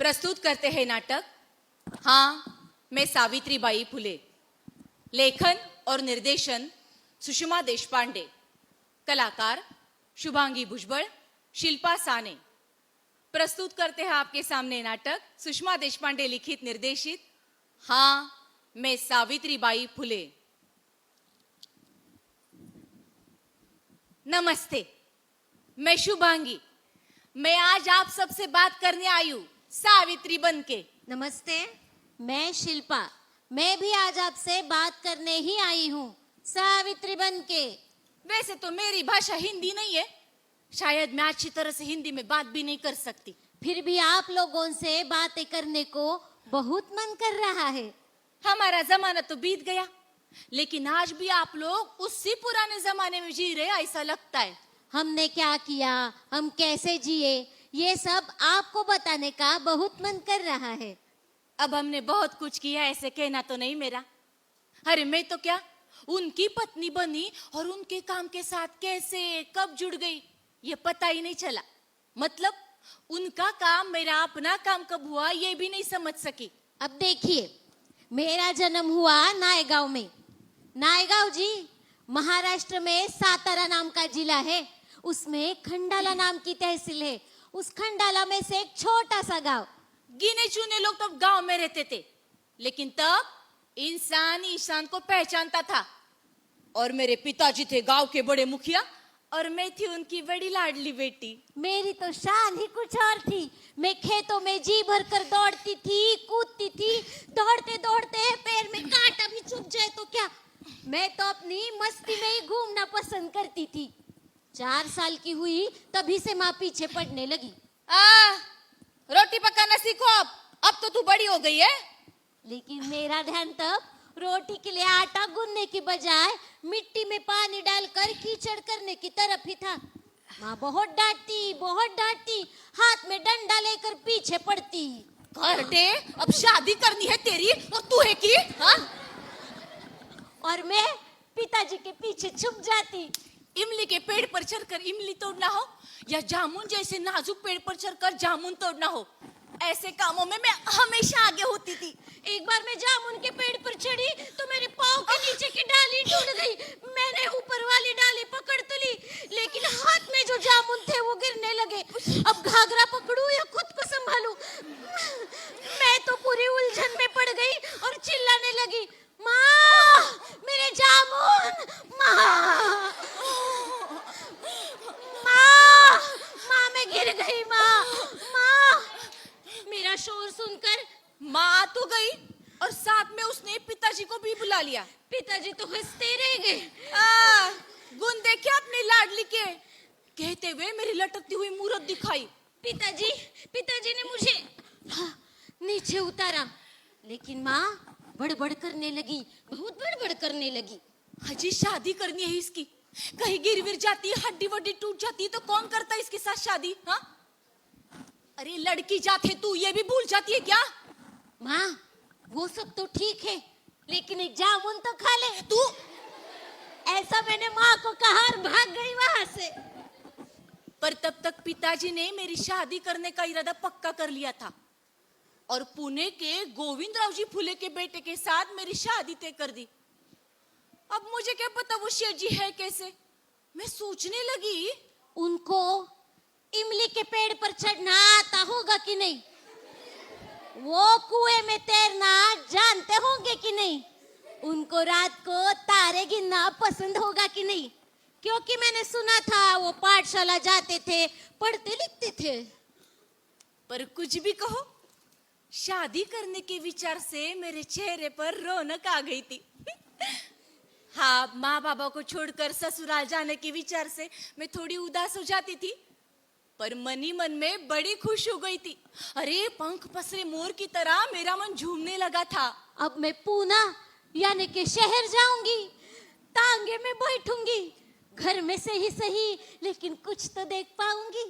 प्रस्तुत करते हैं नाटक हाँ मैं सावित्रीबाई फुले। लेखन और निर्देशन सुषमा देशपांडे। कलाकार शुभांगी भुजबल, शिल्पा साने। प्रस्तुत करते हैं आपके सामने नाटक सुषमा देशपांडे लिखित निर्देशित हाँ मैं सावित्रीबाई फुले। नमस्ते, मैं शुभांगी। मैं आज आप सबसे बात करने आई हूँ सावित्री बनके। नमस्ते, मैं शिल्पा। मैं भी आज आपसे बात करने ही आई हूँ सावित्री बनके। वैसे तो मेरी भाषा हिंदी नहीं है, शायद मैं अच्छी तरह से हिंदी में बात भी नहीं कर सकती। फिर भी आप लोगों से बातें करने को बहुत मन कर रहा है। हमारा जमाना तो बीत गया, लेकिन आज भी आप लोग उसी पुराने जमाने में जी रहे ऐसा लगता है। हमने क्या किया, हम कैसे जिए, ये सब आपको बताने का बहुत मन कर रहा है। अब हमने बहुत कुछ किया ऐसे कहना तो नहीं मेरा। अरे मैं तो क्या उनकी पत्नी बनी और उनके काम के साथ कैसे कब जुड़ गई ये पता ही नहीं चला। मतलब उनका काम मेरा अपना काम कब हुआ ये भी नहीं समझ सकी। अब देखिए, मेरा जन्म हुआ नायगांव में। नायगांव जी महाराष्ट्र में सातारा नाम का जिला है। उसमें खंडाला नाम की तहसील है। उस खंडाला में से एक छोटा सा गांव। गिने चुने लोग तो गांव में रहते थे, लेकिन तब इंसान इंसान को पहचानता था। और मेरे पिताजी थे गांव के बड़े मुखिया और मैं थी उनकी बड़ी लाडली बेटी। मेरी तो शान ही कुछ और थी। मैं खेतों में जी भर कर दौड़ती थी, कूदती थी। दौड़ते दौड़ते पैर में कांटा भी चुभ जाए तो क्या, मैं तो अपनी मस्ती में ही घूमना पसंद करती थी। 4 साल की हुई तभी से माँ पीछे पड़ने लगी। रोटी पकाना सीखो अब तो तू बड़ी हो गई है। लेकिन मेरा ध्यान तब रोटी के लिए आटा गूंदने की बजाय मिट्टी में पानी डालकर कीचड़ करने की तरफ ही था। माँ बहुत डांटती, हाथ में डंडा लेकर पीछे पड़ती। घरटे, अब शादी करनी है तेरी और तू है की हाँ? और मैं पिताजी के पीछे छुप जाती। इमली के पेड़ पर चढ़कर इमली तोड़ना हो या जामुन जैसे नाजुक पेड़ पर चढ़कर जामुन तोड़ना हो, ऐसे कामों में मैं हमेशा आगे होती थी। एक बार मैं जामुन के पेड़ पर चढ़ी तो मेरे पाँव के नीचे की डाली टूट गई। मैंने ऊपर वाली डाली पकड़ तो ली, लेकिन हाथ में जो जामुन थे वो गिरने लगे। अब घाघरा पकड़ूं या खुद को संभालूं? मैं तो पूरी उलझन में पड़ गई और चिल्लाने लगी, माँ मेरे जामुन, माँ माँ माँ मैं गिर गई, माँ। मेरा शोर सुनकर माँ तो गई और साथ में उसने पिताजी को भी बुला लिया। पिताजी तो हंसते रह गए। गुण देखे अपने लाडली के, कहते हुए मेरी लटकती हुई मूरत दिखाई। पिताजी ने मुझे नीचे उतारा, लेकिन माँ बड़बड़ करने लगी, बहुत बड़बड़ करने लगी। हजी शादी करनी है इसकी, कहीं गिर विर जाती, हड्डी वड्डी टूट जाती तो कौन करता इसके साथ शादी? हाँ, अरे लड़की जात है तू, ये भी भूल जाती है क्या? माँ वो सब तो ठीक है, लेकिन एक जामुन तो खा ले तू। ऐसा मैंने माँ को कहा और भाग गई वहां से। पर तब तक पिताजी ने मेरी शादी करने का इरादा पक्का कर लिया था और पुणे के गोविंदराव जी फुले के बेटे के साथ मेरी शादी तय कर दी। अब मुझे क्या पता वो शेठ जी है कैसे। मैं सोचने लगी, उनको इमली के पेड़ पर चढ़ना आता होगा कि नहीं? वो कुएं में तैरना जानते होंगे कि नहीं? उनको रात को तारे गिनना पसंद होगा कि नहीं? क्योंकि मैंने सुना था वो पाठशाला जाते थे, पढ़ते लिखते थे। पर कुछ भी कहो, शादी करने के विचार से मेरे चेहरे पर रौनक आ गई थी। हाँ, माँ बाबा को छोड़कर ससुराल जाने के विचार से मैं थोड़ी उदास हो जाती थी, पर मनी मन में बड़ी खुश हो गई थी। अरे पंख पसरे मोर की तरह मेरा मन झूमने लगा था। अब मैं पूना यानी कि शहर जाऊंगी, तांगे में बैठूंगी, घर में से ही सही लेकिन कुछ तो देख पाऊंगी।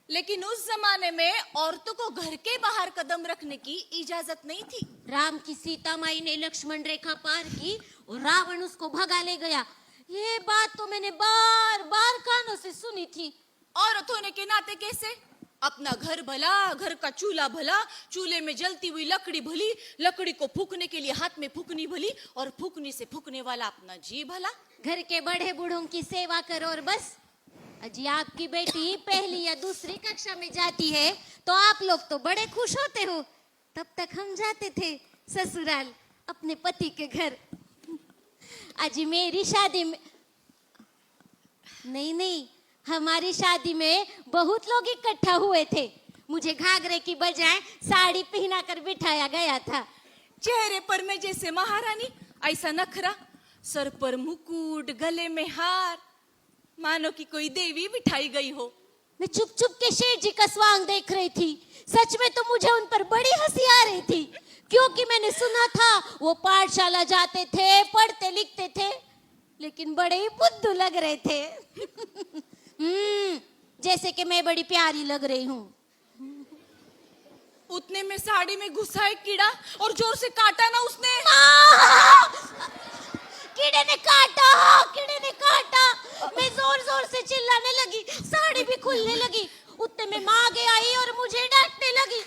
लेकिन उस जमाने में औरतों को घर के बाहर कदम रखने की इजाजत नहीं थी। राम की सीता माई ने लक्ष्मण रेखा पार की और रावण उसको भगा ले गया। ये बात तो मैंने बार बार कानों से सुनी थी। औरत होने के नाते कैसे? अपना घर भला, घर का चूल्हा भला, चूल्हे में जलती हुई लकड़ी भली, लकड़ी को फूकने के लिए हाथ में फूकनी भली, और फूकनी से फूकने वाला अपना जी भला। घर के बड़े बूढ़ों की सेवा करो और बस। अजी आपकी बेटी पहली या दूसरी कक्षा में जाती है तो आप लोग तो बड़े खुश होते हो। तब तक हम जाते थे ससुराल अपने पति के घर। अजी मेरी शादी में नहीं, हमारी शादी में बहुत लोग इकट्ठा हुए थे। मुझे घाघरे की बजाय साड़ी पहना कर बिठाया गया था। चेहरे पर मैं जैसे महारानी, ऐसा नखरा, सर पर मुकुट, गले में हार, मानो कि कोई देवी बिठाई गई हो। मैं चुप चुप के शेर जी का स्वांग देख रही थी। सच में तो मुझे उन पर बड़ी हंसी आ रही थी, क्योंकि मैंने सुना था वो पाठशाला जाते थे, पढ़ते लिखते थे, लेकिन बड़े ही बुद्धू लग रहे थे। जैसे कि मैं बड़ी प्यारी लग रही हूँ। उतने में साड़ी में घुसा एक कीड़ा और जोर से काटा ना उसने। कीड़े ने काटा, कीड़े ने काटा। मैं जोर जोर से चिल्लाने लगी, साड़ी भी खुलने लगी। उतने में माँ आगे आई और मुझे डांटने लगी।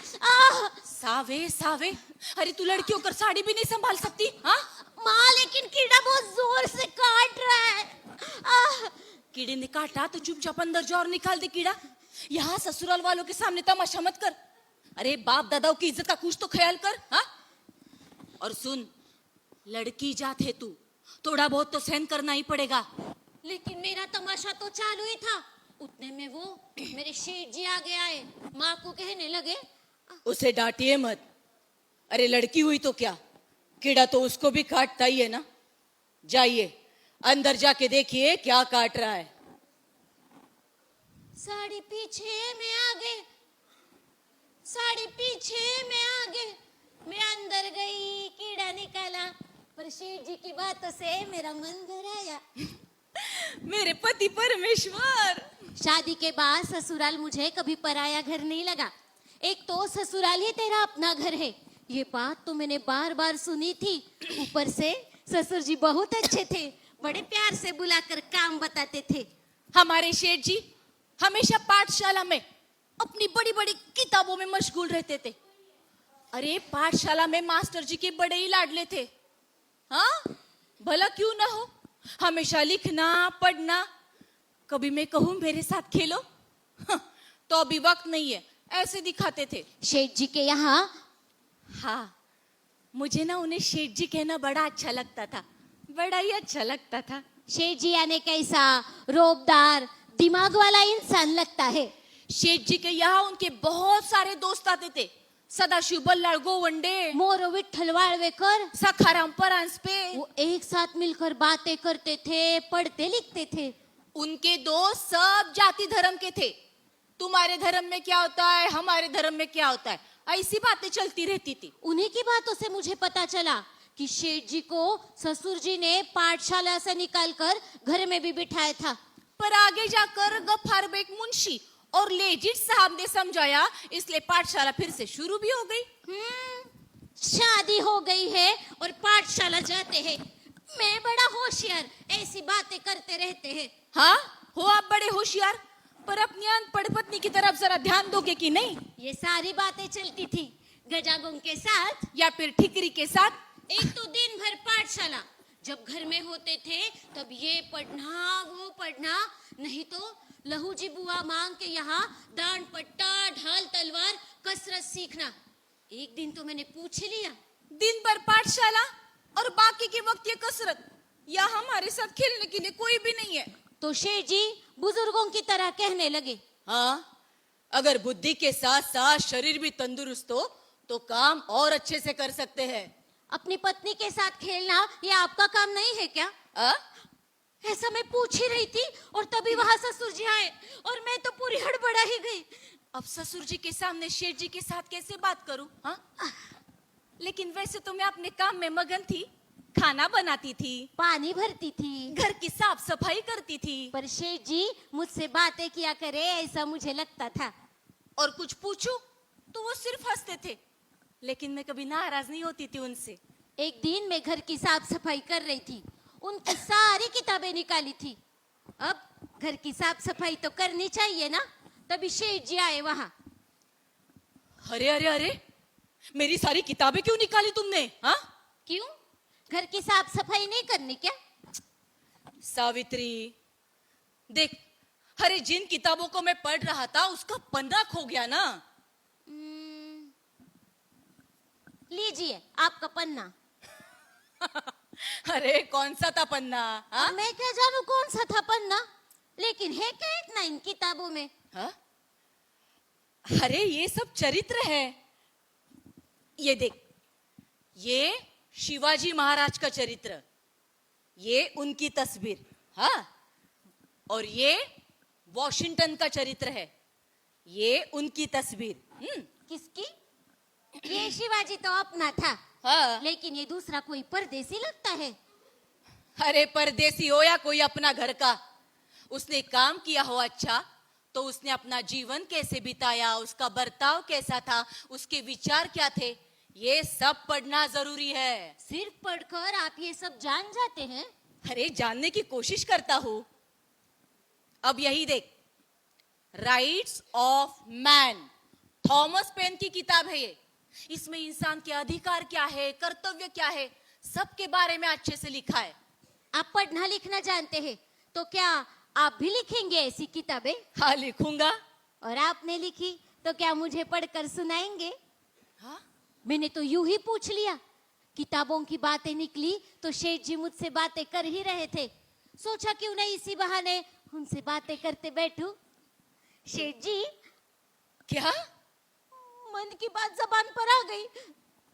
सावे सावे, अरे तू लड़की होकर साड़ी भी नहीं संभाल सकती? हाँ माँ, लेकिन कीड़ा बहुत जोर से काट रहा है। कीड़े ने काटा तो चुपचाप अंदर जा और निकाल दे कीड़ा। यहाँ ससुराल वालों के सामने तमाशा मत कर। अरे बाप दादाओं की इज्जत का कुछ तो ख्याल कर। हाँ, और सुन, लड़की जात है तू, थोड़ा बहुत तो सहन करना ही पड़ेगा। लेकिन मेरा तमाशा तो चालू ही था। उतने में वो मेरे शेठ जी आगे आए, माँ को कहने लगे, उसे डांटिए मत। अरे लड़की हुई तो क्या, कीड़ा तो उसको भी काटता ही है ना। जाइए अंदर जाके देखिए क्या काट रहा है। साड़ी पीछे में आगे, साड़ी पीछे में आगे। मैं अंदर गई, कीड़ा निकाला, पर शेठ जी की बातों से मेरा मन भर आया। मेरे पति परमेश्वर। शादी के बाद ससुराल मुझे कभी पराया घर नहीं लगा। एक तो ससुराल ही तेरा अपना घर है, ये बात तो मैंने बार बार सुनी थी। ऊपर से ससुर जी बहुत अच्छे थे, बड़े प्यार से बुलाकर काम बताते थे। हमारे शेठ जी हमेशा पाठशाला में अपनी बड़ी बड़ी किताबों में मशगूल रहते थे। अरे पाठशाला में मास्टर जी के बड़े ही लाडले थे। हाँ, भला क्यों ना हो, हमेशा लिखना पढ़ना। कभी मैं कहूँ मेरे साथ खेलो, तो अभी वक्त नहीं है, ऐसे दिखाते थे शेठ जी के यहाँ। हाँ, मुझे ना उन्हें शेठ जी कहना बड़ा अच्छा लगता था, बड़ा ही अच्छा लगता था। शेठ जी यानी कैसा रोबदार दिमाग वाला इंसान लगता है। शेठ जी के यहाँ उनके बहुत सारे दोस्त आते थे। सदाशिव बल्लाळ गोवंडे, मोरो विठ्ठल वाळवेकर, सखाराम परांजपे। वो एक साथ मिलकर बातें करते थे, पढ़ते लिखते थे। उनके दोस्त सब जाति धर्म के थे। तुम्हारे धर्म में क्या होता है, हमारे धर्म में क्या होता है, ऐसी बातें चलती रहती थी। उन्हीं की बातों से मुझे पता चला कि शेठ जी को ससुर जी ने पाठशाला से निकालकर घर में भी बिठाया था। पर आगे जाकर गफ्फार बेग मुंशी और लेजिट साहब ने समझाया, इसलिए पाठशाला फिर से शुरू भी हो गई। शादी हो गई है और पाठशाला जाते हैं। मैं बड़ा होशियार, ऐसी बातें करते रहते हैं। हाँ, हो आप बड़े होशियार, पर अपनी अनपढ़ पत्नी की तरफ जरा ध्यान दोगे कि नहीं? ये सारी बातें चलती थी गजागों के साथ या फिर ठिकरी के साथ। एक तो दिन भर पाठशाला, जब घर में होते थे तब ये पढ़ना वो पढ़ना, नहीं तो लहू जी बुआ मांग के यहाँ दान पट्टा ढाल तलवार कसरत सीखना। एक दिन तो मैंने पूछ लिया, दिन भर पाठशाला और बाकी के वक्त ये कसरत, या हमारे साथ खेलने के लिए कोई भी नहीं है। तो शेठ जी बुजुर्गों की तरह कहने लगे, हाँ, अगर बुद्धि के साथ साथ शरीर भी तंदुरुस्त हो तो काम और अच्छे से कर सकते हैं। अपनी पत्नी के साथ खेलना ये आपका काम नहीं है क्या? ऐसा मैं पूछ ही रही थी और तभी वहां ससुर जी आए और मैं तो पूरी हड़बड़ा ही गई। अब ससुर जी के सामने शेठ जी के साथ कैसे बात करूं? हाँ, लेकिन वैसे तो मैं अपने काम में मगन थी, खाना बनाती थी, पानी भरती थी, घर की साफ सफाई करती थी। पर शेठ जी मुझसे बातें किया करे ऐसा मुझे लगता था। और कुछ पूछूं तो वो सिर्फ हंसते थे, लेकिन मैं कभी नाराज नहीं होती थी उनसे। एक दिन मैं घर की साफ सफाई कर रही थी, उनकी सारी किताबें निकाली थी। अब घर की साफ सफाई तो करनी चाहिए ना, तभी शेठ जी आए वहां। अरे अरे अरे, मेरी सारी किताबें क्यों निकाली तुमने? हाँ, क्यों? घर की साफ सफाई नहीं करनी क्या? सावित्री देख, अरे जिन किताबों को मैं पढ़ रहा था उसका पन्ना खो गया ना। लीजिए आपका पन्ना। अरे कौन सा था पन्ना? हाँ? मैं क्या जानू कौन सा था पन्ना, लेकिन है क्या इतना इन किताबों में? हाँ? अरे ये सब चरित्र है। ये देख, ये शिवाजी महाराज का चरित्र, ये उनकी तस्वीर, हाँ, और ये वॉशिंगटन का चरित्र है, ये उनकी तस्वीर। किसकी? ये शिवाजी तो अपना था, हाँ। लेकिन ये दूसरा कोई परदेसी लगता है। अरे परदेसी हो या कोई अपना घर का, उसने काम किया हो अच्छा तो उसने अपना जीवन कैसे बिताया, उसका बर्ताव कैसा था, उसके विचार क्या थे, ये सब पढ़ना जरूरी है। सिर्फ पढ़कर आप ये सब जान जाते हैं? अरे जानने की कोशिश करता हूं। अब यही देख, rights of man, Thomas pen की किताब है ये। इसमें इंसान के अधिकार क्या है, कर्तव्य क्या है, सबके बारे में अच्छे से लिखा है। आप पढ़ना लिखना जानते हैं, तो क्या आप भी लिखेंगे ऐसी किताबें? हाँ लिखूंगा। और आपने लिखी तो क्या मुझे पढ़कर सुनाएंगे? हाँ? मैंने तो यूं ही पूछ लिया, किताबों की बातें निकली तो शेठ जी मुझसे बातें कर ही रहे थे, सोचा क्यों नहीं इसी बहाने उनसे बातें करते बैठूं। शेठ जी, क्या? मन की बात जबान पर आ गई।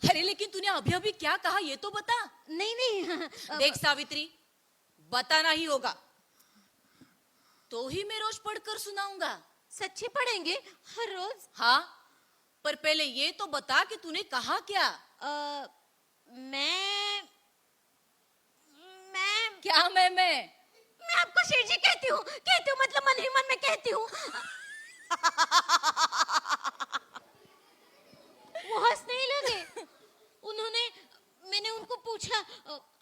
अरे लेकिन तूने अभी अभी क्या कहा ये तो बता। नहीं नहीं देख सावित्री, बताना ही होगा तो ही मैं रोज पढ़कर सुनाऊंगा। सच्ची पढ़ेंगे हर रोज? हाँ, पर पहले ये तो बता कि तूने कहा क्या? मैं क्या मैं आपको शेठ जी कहती हूँ मतलब मन ही मन में कहती हूँ। वो हंसने ही लगे। मैंने उनको पूछा,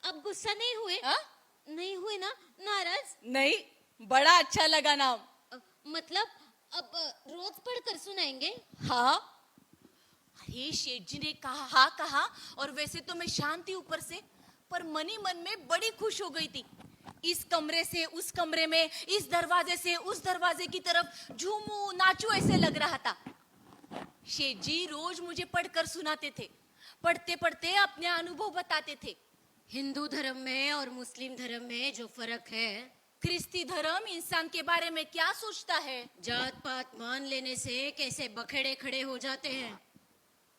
अब गुस्सा नहीं हुए? हाँ? नहीं हुए ना? नाराज? नहीं, बड़ा अच्छा लगा नाम। मतलब अब रोज पढ़कर सुनाएंगे? हाँ। अरे शेठ जी ने कहा, हाँ कहा, और वैसे तो मैं शांत थी ऊपर से, पर मनी मन में बड़ी खुश हो गई थी। इस कमरे से उस कमरे में, इस दरवाजे से उस दरवाजे की तरफ झूमू नाचू ऐसे लग रहा था। शेठ जी रोज मुझे पढ़कर सुनाते थे, पढ़ते पढ़ते अपने अनुभव बताते थे। हिंदू धर्म में और मुस्लिम धर्म में जो फर्क है, ख्रिस्ती धर्म इंसान के बारे में क्या सोचता है, जात पात मान लेने से कैसे बखेड़े खड़े हो जाते हैं।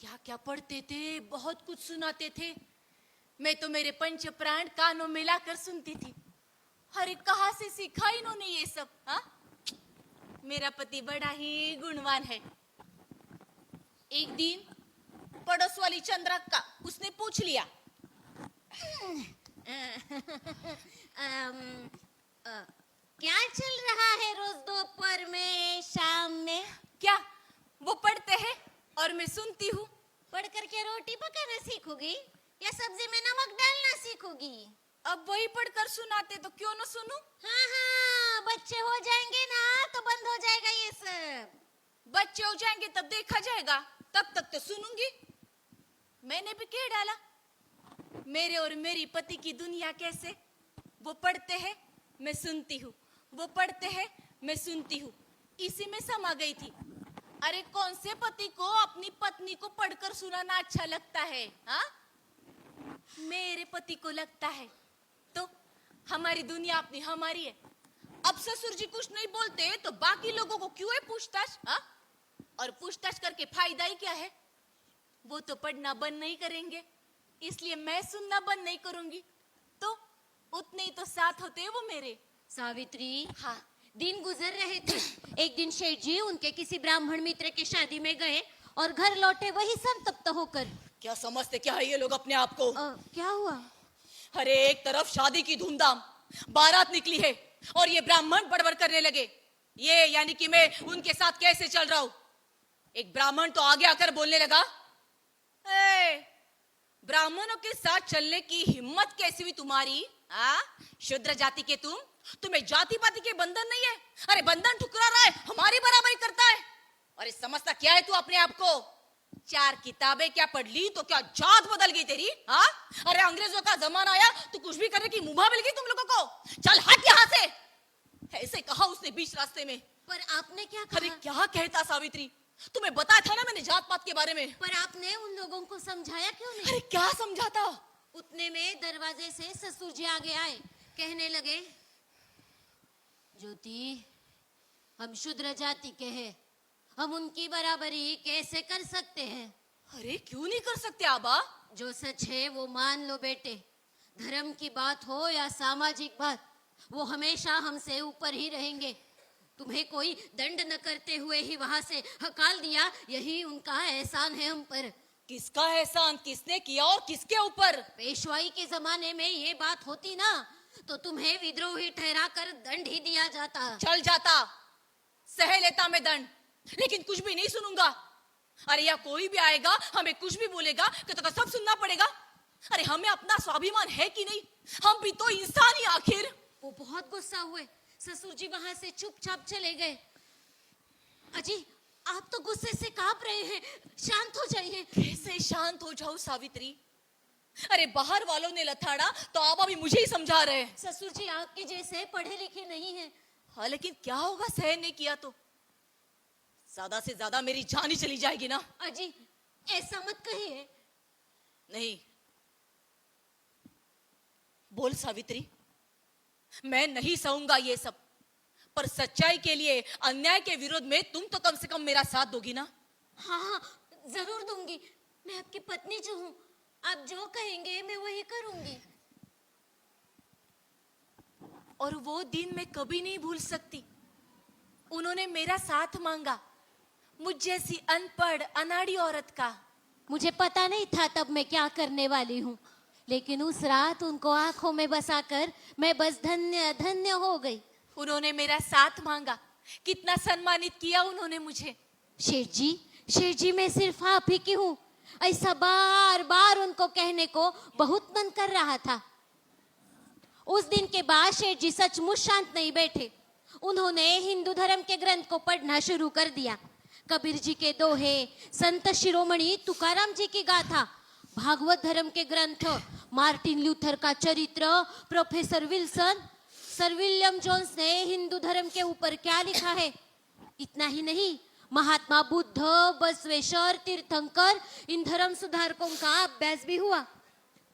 क्या क्या पढ़ते थे, बहुत कुछ सुनाते थे। मैं तो मेरे पंच प्राण कानों में लाकर सुनती थी। अरे कहाँ से सीखा इन्होंने ये सब? हाँ, मेरा पति बड़ा ही गुणवान है। एक दिन पड़ोस वाली चंद्रक्का, उसने पूछ लिया, क्या चल रहा है रोज दोपहर में, शाम में? क्या वो पढ़ते हैं और मैं सुनती हूँ। पढ़कर क्या रोटी पकाना सीखोगी या सब्जी में नमक डालना सीखोगी? अब वही पढ़कर सुनाते तो क्यों न सुनूं? हाँ हाँ, बच्चे हो जाएंगे ना तो बंद हो जाएगा ये सब। बच्चे हो जाएंगे तब देखा जाएगा, तब तक तो सुनूंगी। मैंने भी कह डाला, मेरे और मेरी पति की दुनिया कैसे, वो पढ़ते हैं मैं सुनती हूँ, वो पढ़ते हैं मैं सुनती हूँ, इसी में समा गई थी। अरे कौन से पति को अपनी पत्नी को पढ़कर सुनाना अच्छा लगता है? हाँ, मेरे पति को लगता है तो हमारी दुनिया अपनी हमारी है। अब ससुर जी कुछ नहीं बोलते तो बाकी लोगों को क्यों है पूछताछ? हाँ, और पूछताछ करके फायदा ही क्या है? वो तो पढ़ना बंद नहीं करेंगे, इसलिए मैं सुनना बंद नहीं करूंगी, तो उतने ही तो साथ होते हैं वो मेरे। सावित्री, हाँ, दिन गुजर रहे थे। एक दिन शेठ जी उनके किसी ब्राह्मण मित्र की शादी में गए और घर लौटे वही संतप्त होकर। क्या समझते क्या है ये लोग अपने आप को? क्या हुआ? अरे एक तरफ शादी की धूमधाम, बारात निकली है और ये ब्राह्मण बड़बड़ करने लगे, ये यानी कि मैं उनके साथ कैसे चल रहा हूं। एक ब्राह्मण तो आगे आकर बोलने लगा, ब्राह्मणों के साथ चलने की हिम्मत कैसी हुई तुम्हारी? शूद्र जाति के तुम्हें जाति पाति के बंधन नहीं है? अरे बंधन ठुकरा रहा है, हमारी बराबरी करता है। अरे समझता क्या है तू अपने आप को? 4 किताबें क्या पढ़ ली तो क्या जात बदल गई तेरी? हाँ, अरे अंग्रेजों का जमाना आया तो कुछ भी करने की मुभा मिल गई तुम लोगों को। चल हट यहाँ से, ऐसे कहा उसने बीच रास्ते में। पर आपने क्या अरे कहा? क्या कहता सावित्री, तुम्हें बताया था ना मैंने जात पात के बारे में। पर आपने उन लोगों को समझाया क्यों नहीं? अरे क्या समझाता? उतने में दरवाजे से ससुर जी आगे आए, कहने लगे, ज्योति, हम शूद्र जाति के हैं, हम उनकी बराबरी कैसे कर सकते हैं? अरे क्यों नहीं कर सकते आबा? जो सच है वो मान लो बेटे। धर्म की बात हो या सामाजिक बात, वो हमेशा हमसे ऊपर ही रहेंगे। तुम्हें कोई दंड न करते हुए ही वहां से हकाल दिया, यही उनका एहसान है हम पर। किसका एहसान किसने किया और किसके ऊपर? पेशवाई के जमाने में ये बात होती ना तो तुम्हें विद्रोही ठहरा कर दंड ही दिया जाता। चल जाता, सह लेता मैं दंड, लेकिन कुछ भी नहीं सुनूंगा। अरे या कोई भी आएगा हमें कुछ भी बोलेगा तो सब सुनना पड़ेगा। अरे हमें अपना स्वाभिमान है कि नहीं? हम भी तो इंसान ही आखिर। वो बहुत गुस्सा हुए, ससुर जी वहां से चुपचाप चले गए। अजी, आप तो गुस्से से कांप रहे हैं, शांत हो जाइए। कैसे शांत हो जाऊं सावित्री? अरे बाहर वालों ने लथाड़ा तो आबा भी मुझे ही समझा रहे हैं। ससुर जी आपके जैसे पढ़े लिखे नहीं हैं। हाँ लेकिन क्या होगा सहन नहीं किया तो? ज्यादा से ज्यादा मेरी जान ही चली जाएगी ना। अजी, ऐसा मत कहिए। नहीं, बोल सावित्री, मैं नहीं सहूंगा ये सब, पर सच्चाई के लिए अन्याय के विरोध में तुम तो कम से कम मेरा साथ दोगी ना? हाँ हाँ, जरूर दूंगी। मैं आपकी पत्नी जो हूँ, आप जो कहेंगे मैं वही करूंगी। और वो दिन मैं कभी नहीं भूल सकती। उन्होंने मेरा साथ मांगा, मुझ जैसी अनपढ़ अनाड़ी औरत का। मुझे पता नहीं था तब मैं क्या करने वाली हूँ, लेकिन उस रात उनको आंखों में बसाकर मैं बस धन्य धन्य हो गई। उन्होंने मेरा साथ मांगा, कितना सम्मानित किया उन्होंने मुझे। शेठ जी मैं सिर्फ आप ही की हूँ, ऐसा बार बार उनको कहने को बहुत मन कर रहा था। उस दिन के बाद शेठ जी सचमुच शांत नहीं बैठे। उन्होंने हिंदू धर्म के ग्रंथ को पढ़ना शुरू कर दिया। कबीर जी के दोहे, संत शिरोमणि तुकाराम जी की गाथा, भागवत धर्म के ग्रंथ, मार्टिन लूथर का चरित्र, professor Wilson, sir William Jones ने हिंदू धर्म के ऊपर क्या लिखा है। इतना ही नहीं, महात्मा बुद्ध, बसवेश्वर, तीर्थंकर, इन धर्म सुधारकों का अभ्यास भी हुआ।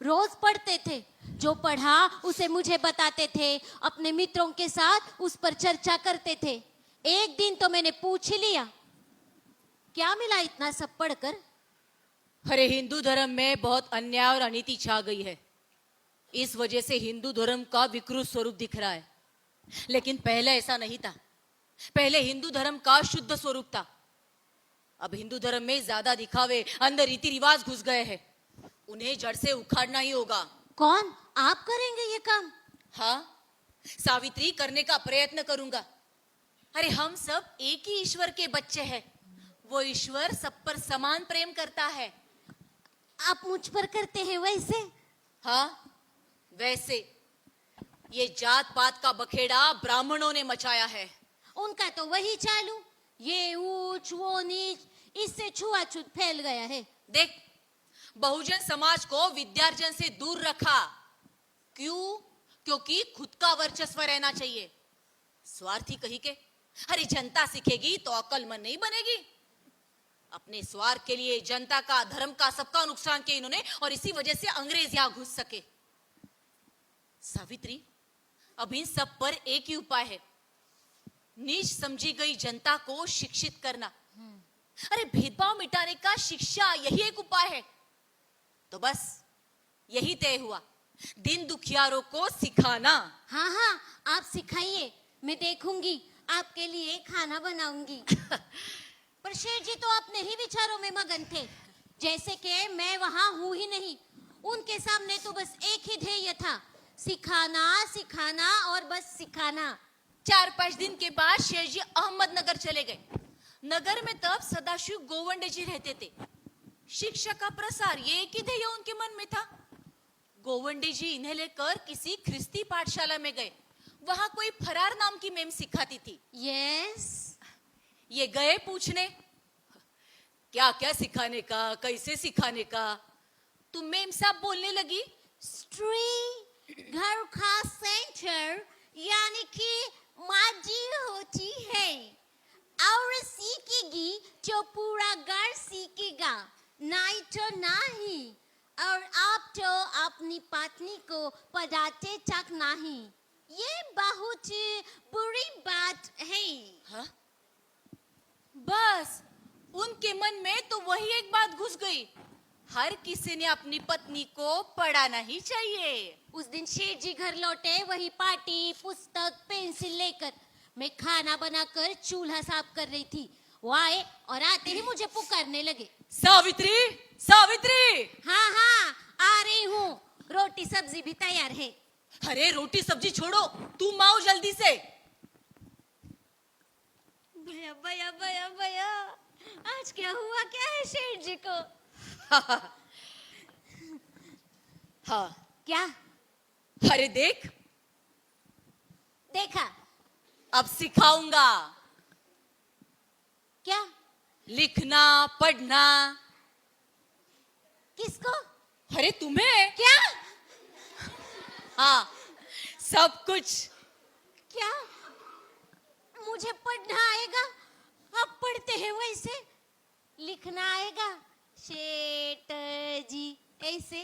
रोज पढ़ते थे, जो पढ़ा उसे मुझे बताते थे, अपने मित्रों के साथ उस पर चर्चा करते थे। एक दिन तो मैंने पूछ ही लिया, क्या मिला इतना सब पढ़कर? अरे हिंदू धर्म में बहुत अन्याय और अनीति छा गई है, इस वजह से हिंदू धर्म का विकृत स्वरूप दिख रहा है। लेकिन पहले ऐसा नहीं था, पहले हिंदू धर्म का शुद्ध स्वरूप था। अब हिंदू धर्म में ज्यादा दिखावे, अंदर रीति रिवाज घुस गए हैं, उन्हें जड़ से उखाड़ना ही होगा। कौन? आप करेंगे ये काम? हाँ, सावित्री, करने का प्रयत्न करूंगा। अरे हम सब एक ही ईश्वर के बच्चे हैं, वो ईश्वर सब पर समान प्रेम करता है। आप मुझ पर करते हैं वैसे? हाँ वैसे। ये जात पात का बखेड़ा ब्राह्मणों ने मचाया है। उनका तो वही चालू, ये ऊंच वो नीच, इससे छुआछूत फैल गया है। देख, बहुजन समाज को विद्यार्जन से दूर रखा। क्यों? क्योंकि खुद का वर्चस्व रहना चाहिए। स्वार्थी कही के, अरे जनता सीखेगी तो अक्लमंद नहीं बनेगी। अपने स्वार्थ के लिए जनता का, धर्म का, सबका नुकसान किया इन्होंने, और इसी वजह से अंग्रेज यहां घुस सके। सावित्री, अब इन सब पर एक ही उपाय है, नीच समझी गई जनता को शिक्षित करना। अरे भेदभाव मिटाने का शिक्षा, यही एक उपाय है। तो बस यही तय हुआ, दिन दुखियारों को सिखाना। हाँ हाँ, आप सिखाइए, मैं देखूंगी, आपके लिए खाना बनाऊंगी। पर शेठ जी तो अपने ही विचारों में मगन थे, जैसे कि मैं वहां हूं ही नहीं। उनके सामने तो बस एक ही ध्येय था, सिखाना सिखाना और बस सिखाना। 4-5 दिन के बाद शेठ जी अहमदनगर चले गए। नगर में तब सदाशिव गोवंडे जी रहते थे। शिक्षा का प्रसार, ये एक ही ध्येय उनके मन में था। गोवंडे जी इन्हें लेकर किसी ख्रिस्ती पाठशाला में गए। वहां कोई फरार नाम की मेम सिखाती थी। यस। ये गए पूछने, क्या क्या सिखाने का, कैसे सिखाने का। तुम मेम साहब बोलने लगी। स्त्री घर का सेंटर यानी कि माजी होती है और सीखेगी जो पूरा घर सीखेगा, नहीं तो नहीं। और आप तो अपनी पत्नी को पढ़ाते तक नहीं, ये बहुत बुरी बात है। हाँ? बस उनके मन में तो वही एक बात घुस गई, हर किसी ने अपनी पत्नी को पढ़ाना ही चाहिए। उस दिन शेठ जी घर लौटे, वही पार्टी, पुस्तक, पेंसिल लेकर। मैं खाना बनाकर चूल्हा साफ कर रही थी। वो आए और आते ही मुझे पुकारने लगे, सावित्री, सावित्री। हाँ हाँ आ रही हूँ, रोटी सब्जी भी तैयार है। अरे रोटी सब्जी छोड़ो, तुम आओ जल्दी से। भैया भैया भैया भैया, आज क्या हुआ क्या है शेठ जी को? हाँ। क्या अरे देख, देखा? अब सिखाऊंगा। क्या? लिखना पढ़ना। किसको? अरे तुम्हें। क्या? हाँ, सब कुछ। क्या मुझे पढ़ना आएगा? आप पढ़ते हैं वैसे? लिखना आएगा शेठ जी ऐसे?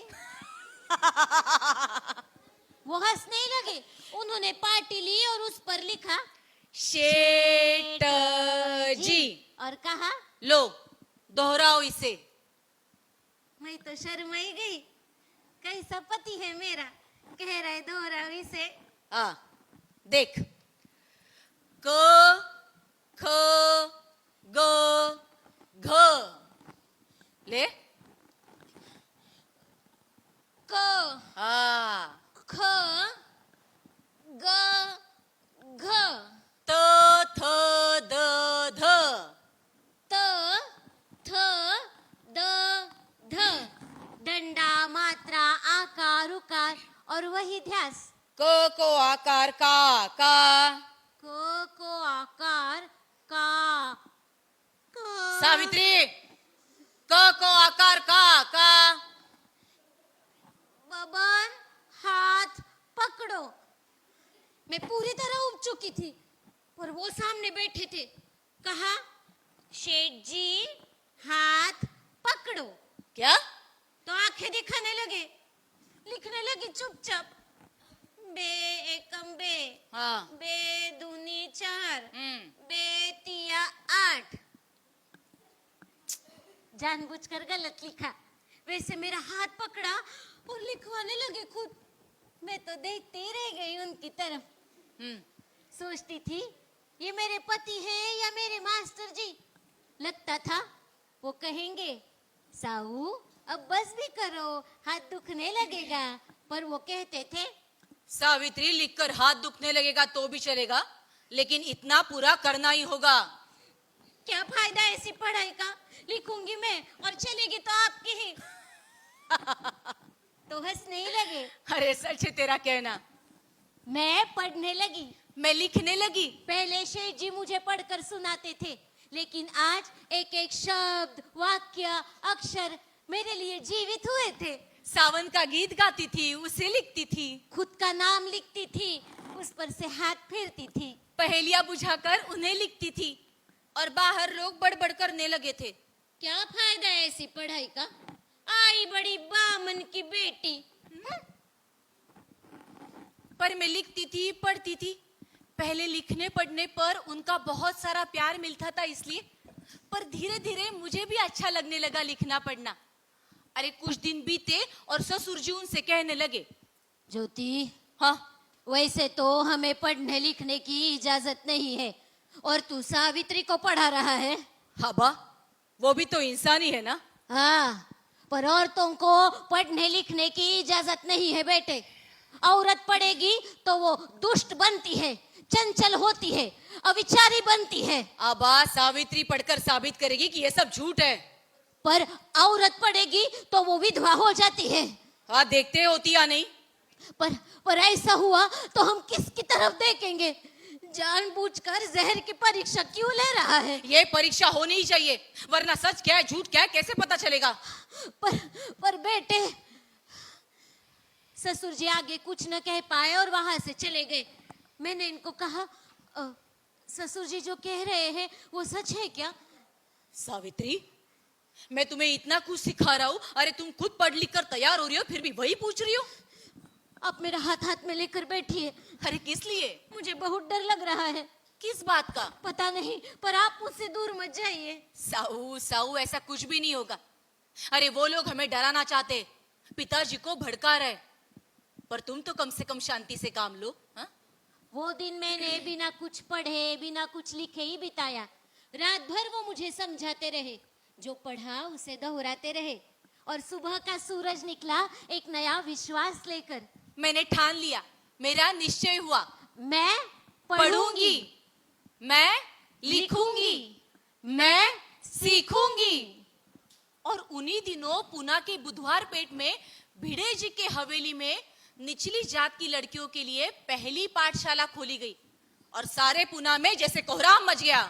वो हंसने लगे। उन्होंने पार्टी ली और उस पर लिखा शेठ जी और कहा, लो दोहराओ इसे। मैं तो शर्माई गई। कैसा पति है मेरा, कह रहा है दोहराओ इसे। हाँ देख, क ख ग घ। ले। क हाँ। ख ग घ त थ द ध। त थ द ध। डंडा, मात्रा, आकार, उकार और वही ध्यास। क को आकार का का। क को आकार का का। सावित्री, क को आकार का का। बबन हाथ पकड़ो। मैं पूरी तरह उब चुकी थी, पर वो सामने बैठे थे। कहा, शेठ जी हाथ पकड़ो। क्या? तो आंखें दिखाने लगे, लिखने लगी चुपचाप। बे एकम बे, हाँ। बे दूनी 4, बे तिया 8। जानबूझकर गलत लिखा। वैसे मेरा हाथ पकड़ा और लिखवाने लगे खुद। मैं तो देखते ही रह गई उनकी तरफ। सोचती थी ये मेरे पति हैं या मेरे मास्टर जी। लगता था वो कहेंगे, साहू अब बस भी करो, हाथ दुखने लगेगा। पर वो कहते थे, सावित्री लिखकर हाथ दुखने लगेगा तो भी चलेगा, लेकिन इतना पूरा करना ही होगा। क्या फायदा ऐसी पढ़ाई का? लिखूंगी मैं और चलेगी तो आपकी ही। तो हंसने ही लगे। अरे सच है तेरा कहना। मैं पढ़ने लगी, मैं लिखने लगी। पहले शेठ जी मुझे पढ़कर सुनाते थे, लेकिन आज एक एक शब्द, वाक्य, अक्षर मेरे लिए जीवित हुए थे। सावन का गीत गाती थी, उसे लिखती थी। खुद का नाम लिखती थी, उस पर से हाथ फेरती थी। पहेलियां बुझाकर उन्हें लिखती थी और बाहर लोग बड़बड़ करने लगे थे। क्या फायदा है ऐसी पढ़ाई का? आई बड़ी बामन की बेटी। पर मैं लिखती थी, पढ़ती थी। पहले लिखने पढ़ने पर उनका बहुत सारा प्यार मिलता था इसलिए, पर धीरे धीरे मुझे भी अच्छा लगने लगा लिखना पढ़ना। अरे कुछ दिन बीते और ससुर जी उनसे कहने लगे, ज्योति, हाँ वैसे तो हमें पढ़ने लिखने की इजाजत नहीं है, और तू सावित्री को पढ़ा रहा है। हाँ बा, वो भी तो इंसान ही है ना। हाँ, पर औरतों को पढ़ने लिखने की इजाजत नहीं है बेटे। औरत पढ़ेगी तो वो दुष्ट बनती है, चंचल होती है, अविचारी बनती है। आबा सावित्री पढ़कर साबित करेगी कि ये सब झूठ है। पर औरत पढ़ेगी तो वो विधवा हो जाती है। हाँ देखते होती या नहीं। पर ऐसा हुआ तो हम किसकी तरफ देखेंगे? जानबूझकर जहर की परीक्षा क्यों ले रहा है? ये परीक्षा होनी ही चाहिए, वरना सच क्या है झूठ क्या है कैसे पता चलेगा? पर बेटे, ससुर जी आगे कुछ न कह पाए और वहां से चले गए। मैंने इनको कहा, ससुर जी जो कह रहे हैं वो सच है क्या? सावित्री, मैं तुम्हें इतना कुछ सिखा रहा हूँ, अरे तुम खुद पढ़ लिख कर तैयार हो रही हो, फिर भी वही पूछ रही हो? आप मेरा हाथ हाथ में लेकर बैठिए। अरे किस लिए? मुझे बहुत डर लग रहा है। किस बात का? पता नहीं, पर आप मुझसे दूर मत जाइए। साऊ साऊ, ऐसा कुछ भी नहीं होगा। अरे वो लोग हमें डराना चाहते, पिताजी को भड़का रहे, पर तुम तो कम से कम शांति से काम लो। हा? वो दिन मैंने बिना कुछ पढ़े बिना कुछ लिखे ही बिताया। रात भर वो मुझे समझाते रहे, जो पढ़ा उसे दोहराते रहे, और सुबह का सूरज निकला एक नया विश्वास लेकर। मैंने ठान लिया, मेरा निश्चय हुआ, मैं पढ़ूंगी, मैं लिखूंगी, मैं सीखूंगी। और उन्हीं दिनों पुना के बुधवार पेट में भिड़े जी के हवेली में निचली जात की लड़कियों के लिए पहली पाठशाला खोली गई, और सारे पुना में जैसे कोहराम मच गया।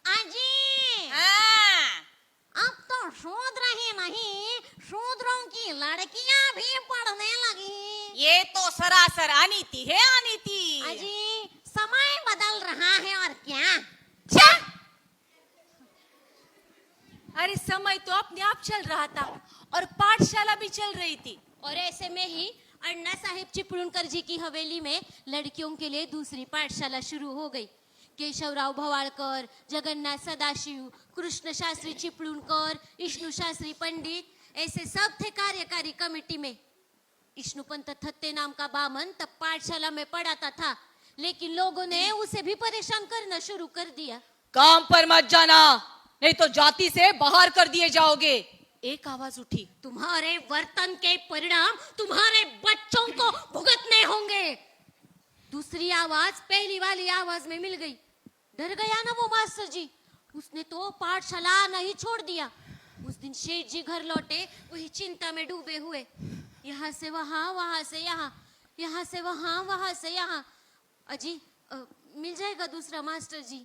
आजी, हाँ। अब तो शूद्र ही नहीं, शूद्रों की लड़कियां भी पढ़ने लगी। ये तो सरासर अनीति है, अनीति। अजी, समय बदल रहा है और क्या? अरे समय तो अपने आप चल रहा था, और पाठशाला भी चल रही थी। और ऐसे में ही अण्णा साहेब चिपळूणकर जी की हवेली में लड़कियों के लिए दूसरी पाठशाला शुरू हो गई। केशवराव भवाळकर, जगन्नाथ सदाशिव, कृष्ण शास्त्री चिपळूणकर, विष्णु शास्त्री पंडित, ऐसे सब थे कार्यकारी कमेटी में। विष्णुपंत थत्ते नाम का बामन तब पाठशाला में पढ़ाता था, लेकिन लोगों ने उसे भी परेशान करना शुरू कर दिया। काम पर मत जाना, नहीं तो जाति से बाहर कर दिए जाओगे। एक आवाज उठी, तुम्हारे वर्तन के परिणाम तुम्हारे बच्चों को भुगतने होंगे। दूसरी आवाज पहली वाली आवाज में मिल गई। डर गया ना वो मास्टर जी, उसने तो पाठशाला आना ही छोड़ दिया। उस दिन शेठ जी घर लौटे वही चिंता में डूबे हुए, यहाँ से वहां, वहां से यहाँ, यहाँ से वहां, वहां से यहाँ। अजी, मिल जाएगा दूसरा मास्टर जी?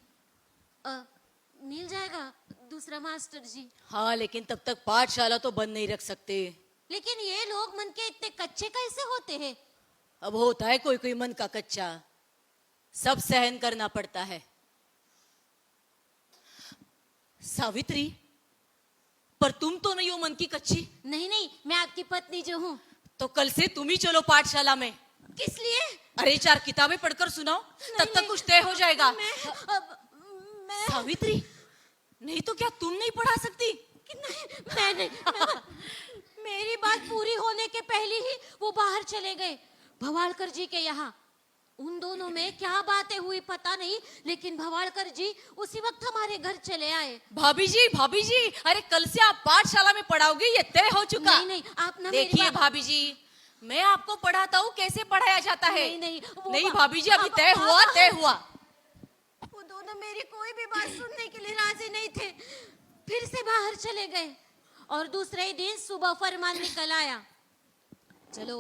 मिल जाएगा दूसरा मास्टर जी? हाँ, लेकिन तब तक पाठशाला तो बंद नहीं रख सकते। लेकिन ये लोग मन के इतने कच्चे कैसे होते हैं? अब होता है कोई कोई मन का कच्चा, सब सहन करना पड़ता है। सावित्री, पर तुम तो नहीं हो मन की कच्ची। नहीं नहीं, मैं आपकी पत्नी जो हूँ। तो कल से तुम ही चलो पाठशाला में। किस लिए? अरे 4 किताबें पढ़कर सुनाओ, तब तक कुछ तय हो जाएगा। मैं सावित्री, नहीं तो क्या तुम नहीं पढ़ा सकती? नहीं, मैं नहीं। मेरी बात पूरी होने के पहले ही वो बाहर चले गए, भवालकर जी के यहाँ। उन दोनों में क्या बातें हुई पता नहीं, लेकिन भवालकर जी उसी वक्त हमारे घर चले आए। भाभी जी, अरे कल से आप पाठशाला में पढ़ाओगे, ये तय हो चुका। नहीं, आप ना देखिए भाभी जी, मैं आपको पढ़ाता हूँ कैसे पढ़ाया जाता है। नहीं भाभी जी, अभी तय हुआ। वो दोनों मेरी कोई भी बात सुनने के लिए राजी नहीं थे, फिर से बाहर चले गए। और दूसरे दिन सुबह फरमान निकल आया, चलो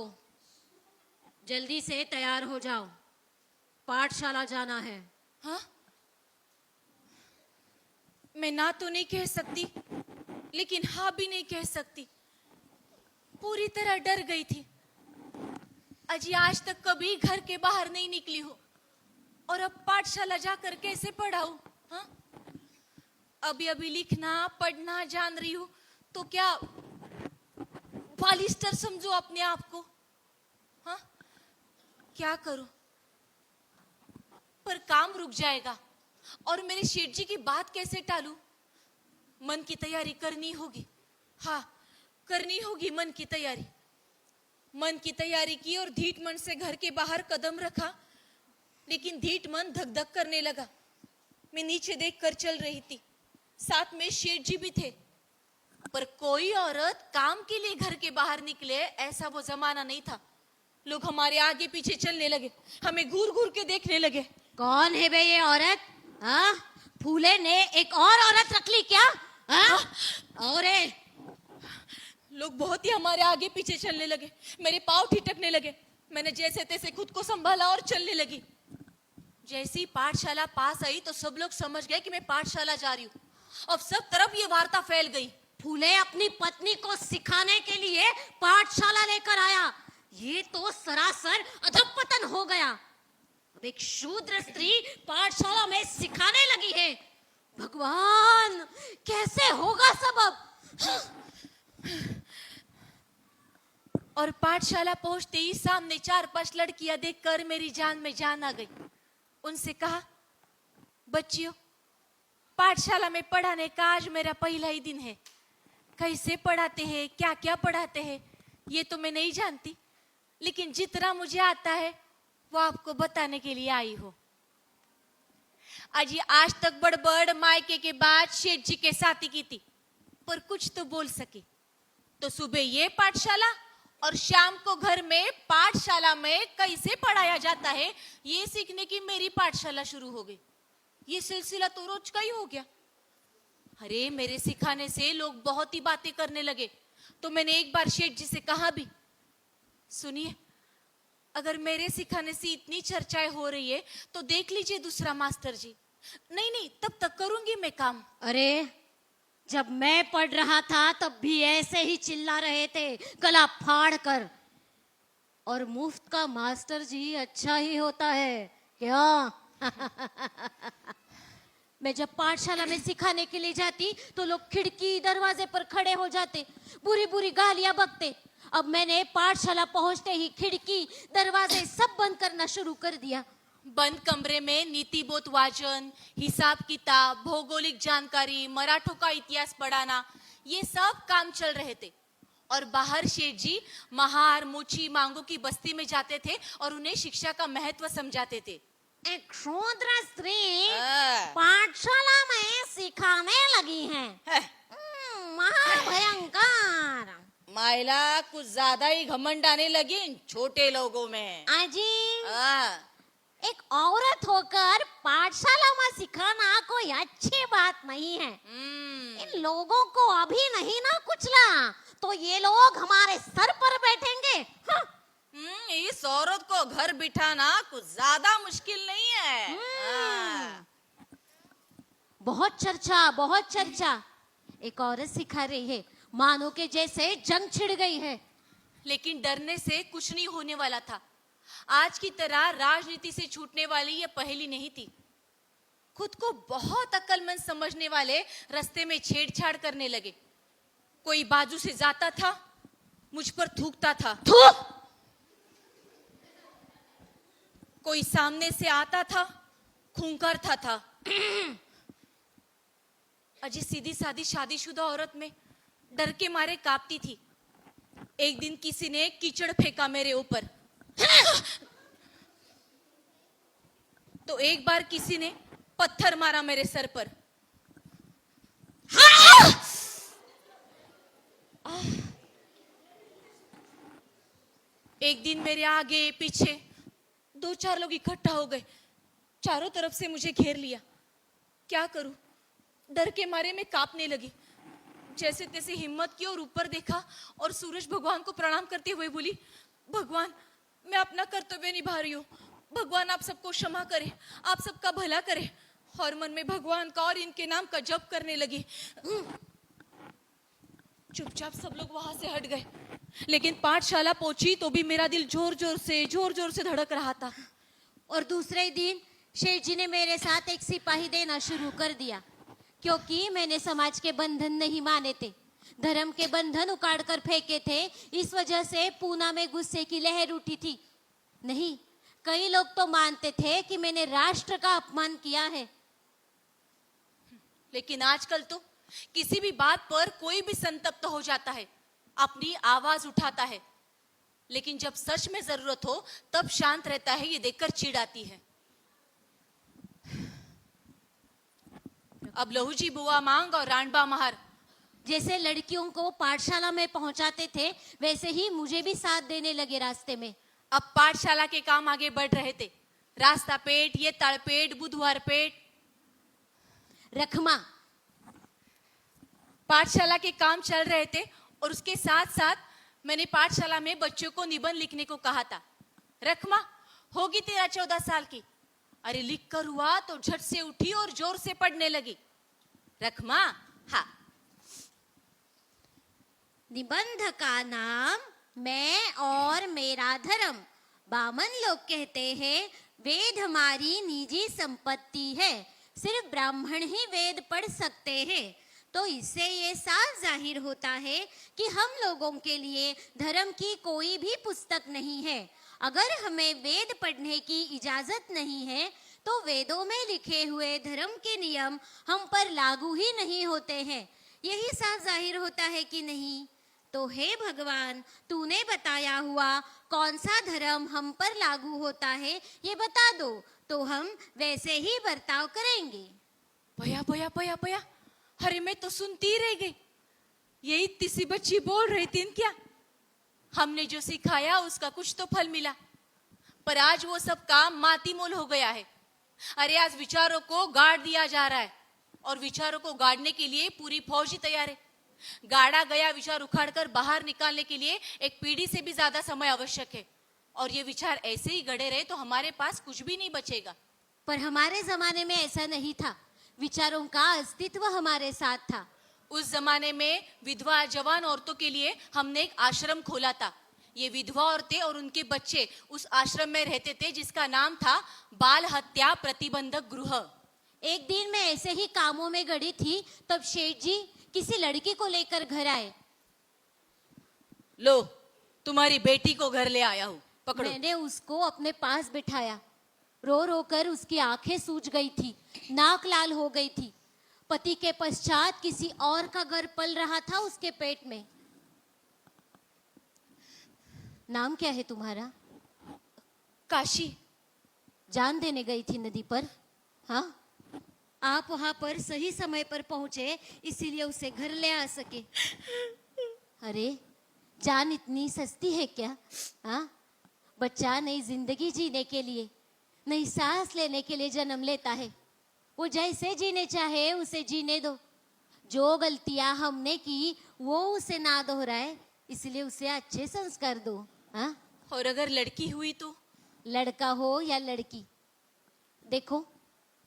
जल्दी से तैयार हो जाओ, पाठशाला जाना है। हाँ? मैं ना तो नहीं कह सकती, लेकिन हाँ भी नहीं कह सकती। पूरी तरह डर गई थी। अजी आज तक कभी घर के बाहर नहीं निकली हो, और अब पाठशाला जाकर कैसे पढ़ाऊं? हाँ? अभी लिखना पढ़ना जान रही हूं, तो क्या बालिस्टर समझो अपने आप को? हाँ? क्या करूं? पर काम रुक जाएगा, और मेरे शेठ जी की बात कैसे टालूं? मन की तैयारी करनी होगी। हाँ, करनी होगी मन की तैयारी। मन की तैयारी की और धीट मन से घर के बाहर कदम रखा, लेकिन धीट मन धक धक करने लगा। मैं नीचे देखकर चल रही थी, साथ में शेठ जी भी थे, पर कोई औरत काम के लिए घर के बाहर निकले ऐसा वो जमाना नहीं था। लोग हमारे आगे पीछे चलने लगे, हमें घूर घूर के देखने लगे। कौन है बे ये औरत? हाँ, फूले ने एक और औरत रख ली क्या? हाँ? और लोग बहुत ही हमारे आगे पीछे चलने लगे, मेरे पाँव ठिठकने लगे। मैंने जैसे तैसे खुद को संभाला और चलने लगी। जैसी पाठशाला पास आई तो सब लोग समझ गए कि मैं पाठशाला जा रही हूँ। अब सब तरफ ये वार्ता फैल गई। फूले अपनी पत्नी को सिखाने के लिए पाठशाला लेकर आया। ये तो सरासर अधपतन हो गया। अब एक शूद्र स्त्री पाठशाला में सिखाने लगी है। भगवान, कैसे होगा सब अब? और पाठशाला पहुंचते ही सामने 4-5 लड़कियां देखकर मेरी जान में जान आ गई। उनसे कहा, बच्चियों, पाठशाला में पढ़ाने का आज मेरा पहला ही दिन है। कैसे पढ़ाते हैं, क्या क्या पढ़ाते हैं, ये तो मैं नहीं जानती, लेकिन जितना मुझे आता है वो आपको बताने के लिए आई हूं। आज तक बड़बड़ मायके के बाद शेठ जी के साथ ही की थी, पर कुछ तो बोल सकी। तो सुबह ये पाठशाला और शाम को घर में पाठशाला में कैसे पढ़ाया जाता है ये सीखने की मेरी पाठशाला शुरू हो गई। ये सिलसिला तो रोज का ही हो गया। अरे मेरे सिखाने से लोग बहुत ही बातें करने लगे। तो मैंने एक बार शेठ जी से कहा भी, सुनिए, अगर मेरे सिखाने से इतनी चर्चाएं हो रही है तो देख लीजिए दूसरा मास्टर जी। नहीं नहीं, तब तक करूंगी मैं काम। अरे, जब मैं पढ़ रहा था तब भी ऐसे ही चिल्ला रहे थे, गला फाड़ कर। और मुफ्त का मास्टर जी अच्छा ही होता है क्या? मैं जब पाठशाला में सिखाने के लिए जाती तो लोग खिड़की दरवाजे पर खड़े हो जाते, बुरी बुरी गालियां बकते। अब मैंने पाठशाला पहुंचते ही खिड़की दरवाजे सब बंद करना शुरू कर दिया। बंद कमरे में नीति बोध वाचन, हिसाब किताब, भौगोलिक जानकारी, मराठों का इतिहास पढ़ाना, ये सब काम चल रहे थे। और बाहर शेठ जी महार, मुची, मांगू की बस्ती में जाते थे और उन्हें शिक्षा का महत्व समझाते थे। एक शूद्र स्त्री पाठशाला में सिखाने लगी है। महाभयंकर। माइला कुछ ज्यादा ही घमंड आने लगी इन छोटे लोगों में। आजी, एक औरत होकर पाठशाला में सिखाना कोई अच्छी बात नहीं है। इन लोगों को अभी नहीं ना कुचला तो ये लोग हमारे सर पर बैठेंगे। इस औरत को घर बिठाना कुछ ज्यादा मुश्किल नहीं है। बहुत चर्चा, बहुत चर्चा। एक औरत सिखा रही है, मानो के जैसे जंग छिड़ गई है। लेकिन डरने से कुछ नहीं होने वाला था। आज की तरह राजनीति से छूटने वाली ये पहेली नहीं थी। खुद को बहुत अक्लमंद समझने वाले रास्ते में छेड़छाड़ करने लगे। कोई बाजू से जाता था, मुझ पर थूकता था। थूक! कोई सामने से आता था, खूंखारता था। अजी सीधी सादी शादीशुदा औरत में डर के मारे कांपती थी। एक दिन किसी ने कीचड़ फेंका मेरे ऊपर। तो एक बार किसी ने पत्थर मारा मेरे सर पर। एक दिन मेरे आगे पीछे 2-4 लोग इकट्ठा हो गए, चारों तरफ से मुझे घेर लिया। क्या करूं, डर के मारे मैं कांपने लगी। जैसे तैसे हिम्मत की और ऊपर देखा और सूरज भगवान को प्रणाम करते हुए बोली, भगवान, मैं अपना कर्तव्य निभा रही हूँ। भगवान आप सबको क्षमा करें, आप सबका भला करें। और मन में भगवान का और इनके नाम का जप करने लगी। चुपचाप सब लोग वहां से हट गए। लेकिन पाठशाला पहुंची तो भी मेरा दिल जोर जोर से धड़क रहा था। और दूसरे दिन शेठ जी ने मेरे साथ एक सिपाही देना शुरू कर दिया, क्योंकि मैंने समाज के बंधन नहीं माने थे, धर्म के बंधन उखाड़ कर फेंके थे। इस वजह से पूना में गुस्से की लहर उठी थी। नहीं, कई लोग तो मानते थे कि मैंने राष्ट्र का अपमान किया है। लेकिन आजकल तो किसी भी बात पर कोई भी संतप्त हो जाता है, अपनी आवाज उठाता है। लेकिन जब सच में जरूरत हो तब शांत रहता है, ये देखकर चिढ़ आती है। अब लहू जी बुआ मांग और राणबा महार जैसे लड़कियों को पाठशाला में पहुंचाते थे, वैसे ही मुझे भी साथ देने लगे रास्ते में। अब पाठशाला के काम आगे बढ़ रहे थे। रास्ता पेट, ये तड़पेट, बुधवार पेट, रखमा। पाठशाला के काम चल रहे थे और उसके साथ साथ मैंने पाठशाला में बच्चों को निबंध लिखने को कहा था। रखमा, होगी 13-14 साल की, अरे लिख कर हुआ तो झट से उठी और जोर से पढ़ने लगी। रख माँ। हाँ। निबंध का नाम मैं और मेरा धर्म। बामन लोग कहते हैं वेद हमारी निजी संपत्ति है, सिर्फ ब्राह्मण ही वेद पढ़ सकते हैं। तो इससे ये साफ जाहिर होता है कि हम लोगों के लिए धर्म की कोई भी पुस्तक नहीं है। अगर हमें वेद पढ़ने की इजाजत नहीं है तो वेदों में लिखे हुए धर्म के नियम हम पर लागू ही नहीं होते हैं। यही साफ जाहिर होता है कि नहीं? तो हे भगवान, तूने बताया हुआ कौन सा धर्म हम पर लागू होता है ये बता दो, तो हम वैसे ही बर्ताव करेंगे। भया भया भया भया, अरे मैं तो सुनती रह गई। यही तीसरी बच्ची बोल रही थी क्या? हमने जो सिखाया उसका कुछ तो फल मिला, पर आज वो सब काम माती मोल हो गया है। अरे आज विचारों को गाड़ दिया जा रहा है और विचारों को गाड़ने के लिए पूरी फौज ही तैयार है। गाड़ा गया विचार उखाड़कर बाहर निकालने के लिए एक पीढ़ी से भी ज्यादा समय आवश्यक है, और ये विचार ऐसे ही गड़े रहे तो हमारे पास कुछ भी नहीं बचेगा। पर हमारे जमाने में ऐसा नहीं था, विचारों का अस्तित्व हमारे साथ था। उस जमाने में विधवा जवान औरतों के लिए हमने एक आश्रम खोला था। ये विधवा औरतें और उनके बच्चे उस आश्रम में रहते थे जिसका नाम था बाल हत्या प्रतिबंधक गृह। एक दिन मैं ऐसे ही कामों में गड़ी थी, तब शेठ जी किसी लड़की को लेकर घर आए। लो, तुम्हारी बेटी को घर ले आया हूँ, पकड़ो। मैंने उसको अपने पास बिठाया। रो रो कर उसकी आंखें सूज गई थी, नाक लाल हो गई थी। पति के पश्चात किसी और का घर पल रहा था उसके पेट में। नाम क्या है तुम्हारा? काशी। जान देने गई थी नदी पर? हाँ, आप वहां पर सही समय पर पहुंचे, इसीलिए उसे घर ले आ सके। अरे जान इतनी सस्ती है क्या? हाँ, बच्चा नई जिंदगी जीने के लिए, नई सांस लेने के लिए जन्म लेता है। वो जैसे जीने चाहे उसे जीने दो। जो गलतियां हमने की वो उसे ना दोहराए, इसलिए उसे अच्छे संस्कार दो। हाँ, और अगर लड़की हुई तो? लड़का हो या लड़की, देखो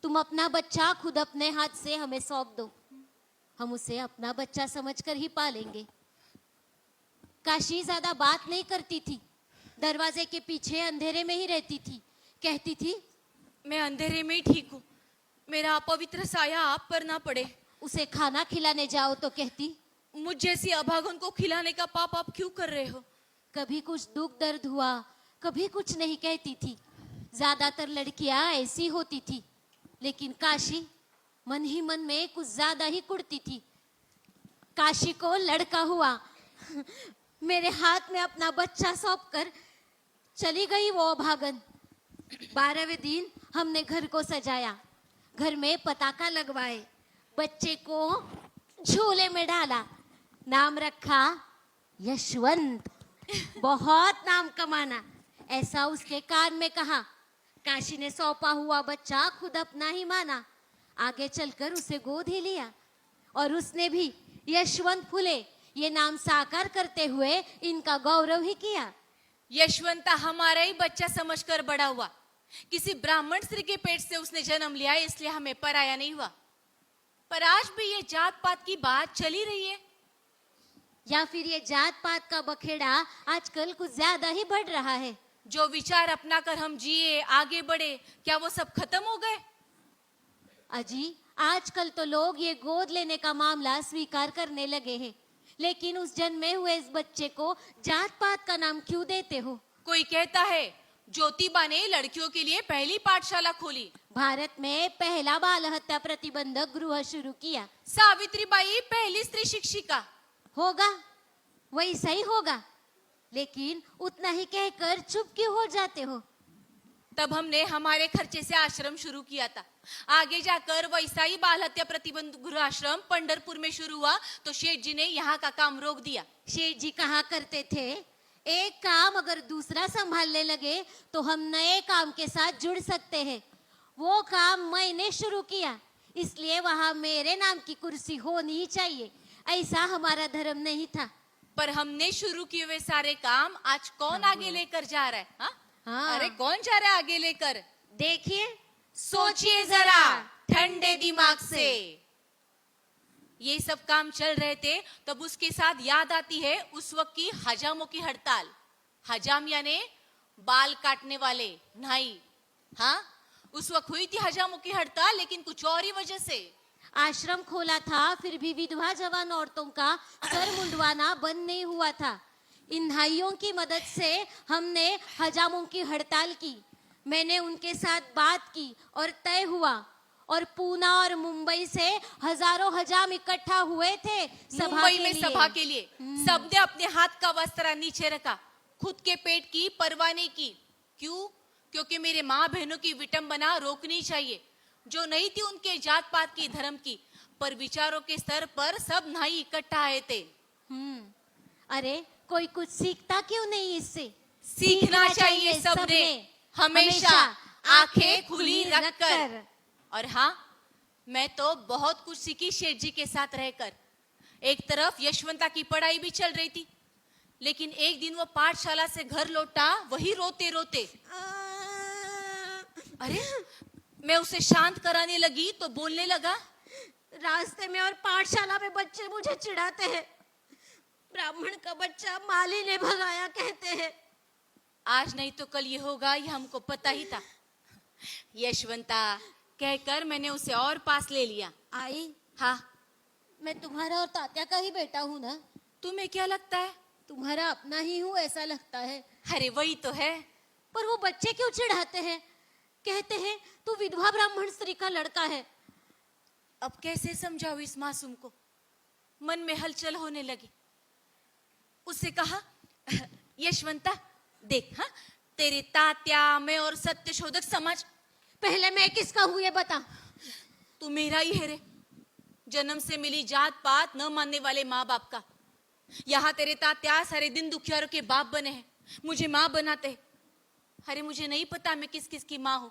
तुम अपना बच्चा खुद अपने हाथ से हमें सौंप दो, हम उसे अपना बच्चा समझकर ही पालेंगे। काशी ज्यादा बात नहीं करती थी, दरवाजे के पीछे अंधेरे में ही रहती थी। कहती थी मैं अंधेरे में ही ठीक हूँ, मेरा अपवित्र साया आप पर ना पड़े। उसे खाना खिलाने जाओ तो कहती मुझ जैसी अभागन को खिलाने का पाप आप क्यों कर रहे हो? कभी कुछ दुख दर्द हुआ, कभी कुछ नहीं कहती थी। ज्यादातर लड़कियां ऐसी होती थी, लेकिन काशी मन ही मन में कुछ ज्यादा ही कुड़ती थी। काशी को लड़का हुआ, मेरे हाथ में अपना बच्चा सौंपकर चली गई वो अभागन। 12वें दिन हमने घर को सजाया, घर में पताका लगवाए, बच्चे को झूले में डाला, नाम रखा यशवंत। बहुत नाम कमाना, ऐसा उसके कान में कहा। काशी ने सौंपा हुआ बच्चा खुद अपना ही माना। आगे चलकर उसे गोद ही लिया और उसने भी यशवंत फुले ये नाम साकार करते हुए इनका गौरव ही किया। यशवंता हमारा ही बच्चा समझकर बड़ा हुआ। किसी ब्राह्मण स्त्री के पेट से उसने जन्म लिया, इसलिए हमें पराया नहीं हुआ। पर आज भी ये जात पात की बात चली रही है, या फिर ये जात पात का बखेड़ा आजकल कुछ ज्यादा ही बढ़ रहा है। जो विचार अपना कर हम जिए, आगे बढ़े, क्या वो सब खत्म हो गए? अजी, आजकल तो लोग ये गोद लेने का मामला स्वीकार करने लगे हैं, लेकिन उस जन्मे हुए इस बच्चे को जात पात का नाम क्यों देते हो? कोई कहता है ज्योतिबा ने लड़कियों के लिए पहली पाठशाला खोली, भारत में पहला बाल हत्या प्रतिबंधक गृह शुरू किया, सावित्रीबाई पहली स्त्री शिक्षिका। होगा, वैसा ही होगा, लेकिन उतना ही कहकर चुप क्यों हो जाते हो? तब हमने हमारे खर्चे से आश्रम शुरू किया था। आगे जाकर वैसा ही बाल हत्या प्रतिबंध गृह आश्रम पंढरपुर में शुरू हुआ तो शेठ जी ने यहाँ का काम रोक दिया। शेठ जी कहा करते थे, एक काम अगर दूसरा संभालने लगे तो हम नए काम के साथ जुड़ सकते हैं। वो काम मैंने शुरू किया, इसलिए वहां मेरे नाम की कुर्सी होनी ही चाहिए। ऐसा हमारा धर्म नहीं था। पर हमने शुरू किए हुए सारे काम आज कौन आगे लेकर जा रहा है? हाँ? हाँ। अरे कौन जा रहा है आगे लेकर? देखिए, सोचिए जरा ठंडे दिमाग से। ये सब काम चल रहे थे तब उसके साथ याद आती है उस वक्त की हजामों की हड़ताल। हजाम यानी बाल काटने वाले नाई। हाँ, उस वक्त हुई थी हजामों की हड़ताल, लेकिन कुछ और ही वजह से। आश्रम खोला था, फिर भी विधवा जवान औरतों का सर मुंडवाना बंद नहीं हुआ था। इन भाइयों की मदद से हमने हजामों की हड़ताल की। मैंने उनके साथ बात की और तय हुआ, और पूना और मुंबई से हजारों हजाम इकट्ठा हुए थे मुंबई में सभा के लिए। सबने अपने हाथ का वस्त्र नीचे रखा, खुद के पेट की परवाह नहीं की। क्यों? क्योंकि मेरे माँ बहनों की विटंबना रोकनी चाहिए, जो नहीं थी उनके जात पात की, धर्म की, पर विचारों के स्तर पर सब नाई इकट्ठा आए थे। अरे कोई कुछ सीखता क्यों नहीं इससे? सीखना चाहिए सबने, हमेशा आंखें खुली रखकर। और हाँ, मैं तो बहुत कुछ सीखी शेठ जी के साथ रहकर। एक तरफ यशवंता की पढ़ाई भी चल रही थी, लेकिन एक दिन वो पाठशाला से घर लौटा, वही रोते रोते। अरे, मैं उसे शांत कराने लगी तो बोलने लगा, रास्ते में और पाठशाला में बच्चे मुझे चिढ़ाते हैं। ब्राह्मण का बच्चा माली ने भगाया कहते हैं। आज नहीं तो कल ये होगा, ये हमको पता ही था। यशवंता कहकर मैंने उसे और पास ले लिया। आई, हाँ, मैं तुम्हारा और तात्या का ही बेटा हूँ ना? तुम्हें क्या लगता है? तुम्हारा अपना ही हूँ ऐसा लगता है। अरे वही तो है। पर वो बच्चे क्यों चिढ़ाते हैं? कहते हैं तू विधवा ब्राह्मण स्त्री का लड़का है। अब कैसे समझाऊं इस मासूम को? मन में हलचल होने लगी। उससे कहा, यशवंता देख, हाँ, तेरे तात्या, मैं और सत्य शोधक समाज। पहले मैं किसका हूँ ये बता। तू मेरा ही है रे, जन्म से मिली जात पात न मानने वाले माँ बाप का। यहाँ तेरे तात्या सारे दिन दुखियारों के बाप बने हैं, मुझे माँ बनाते हैं। अरे मुझे नहीं पता मैं किस किस की माँ हूं,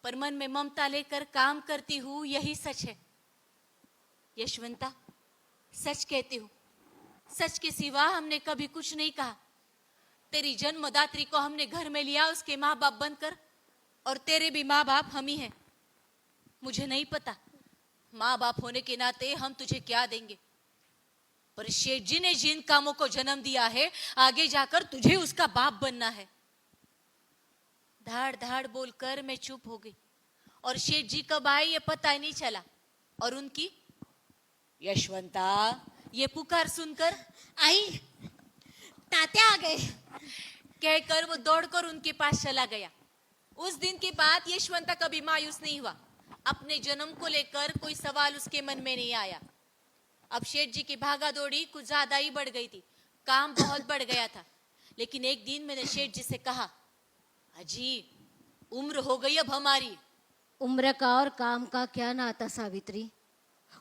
पर मन में ममता लेकर काम करती हूँ, यही सच है। यशवंता, सच कहती हूँ, सच के सिवा हमने कभी कुछ नहीं कहा। तेरी जन्मदात्री को हमने घर में लिया उसके माँ बाप बनकर, और तेरे भी माँ बाप हम ही हैं। मुझे नहीं पता माँ बाप होने के नाते हम तुझे क्या देंगे, पर शेठ जी ने जिन कामों को जन्म दिया है, आगे जाकर तुझे उसका बाप बनना है। धाड़ धाड़ बोलकर मैं चुप हो गई, और शेठ जी कब आए ये पता ही नहीं चला। और उनकी यशवंता ये पुकार सुनकर, आई, तात्या आ गए कहकर वो दौड़कर उनके पास चला गया। उस दिन के बाद यशवंता कभी मायूस नहीं हुआ। अपने जन्म को लेकर कोई सवाल उसके मन में नहीं आया। अब शेठ जी की भागा दौड़ी कुछ ज्यादा ही बढ़ गई थी, काम बहुत बढ़ गया था। लेकिन एक दिन मैंने शेठ जी से कहा, अजी उम्र हो गई अब हमारी। उम्र का और काम का क्या नाता सावित्री?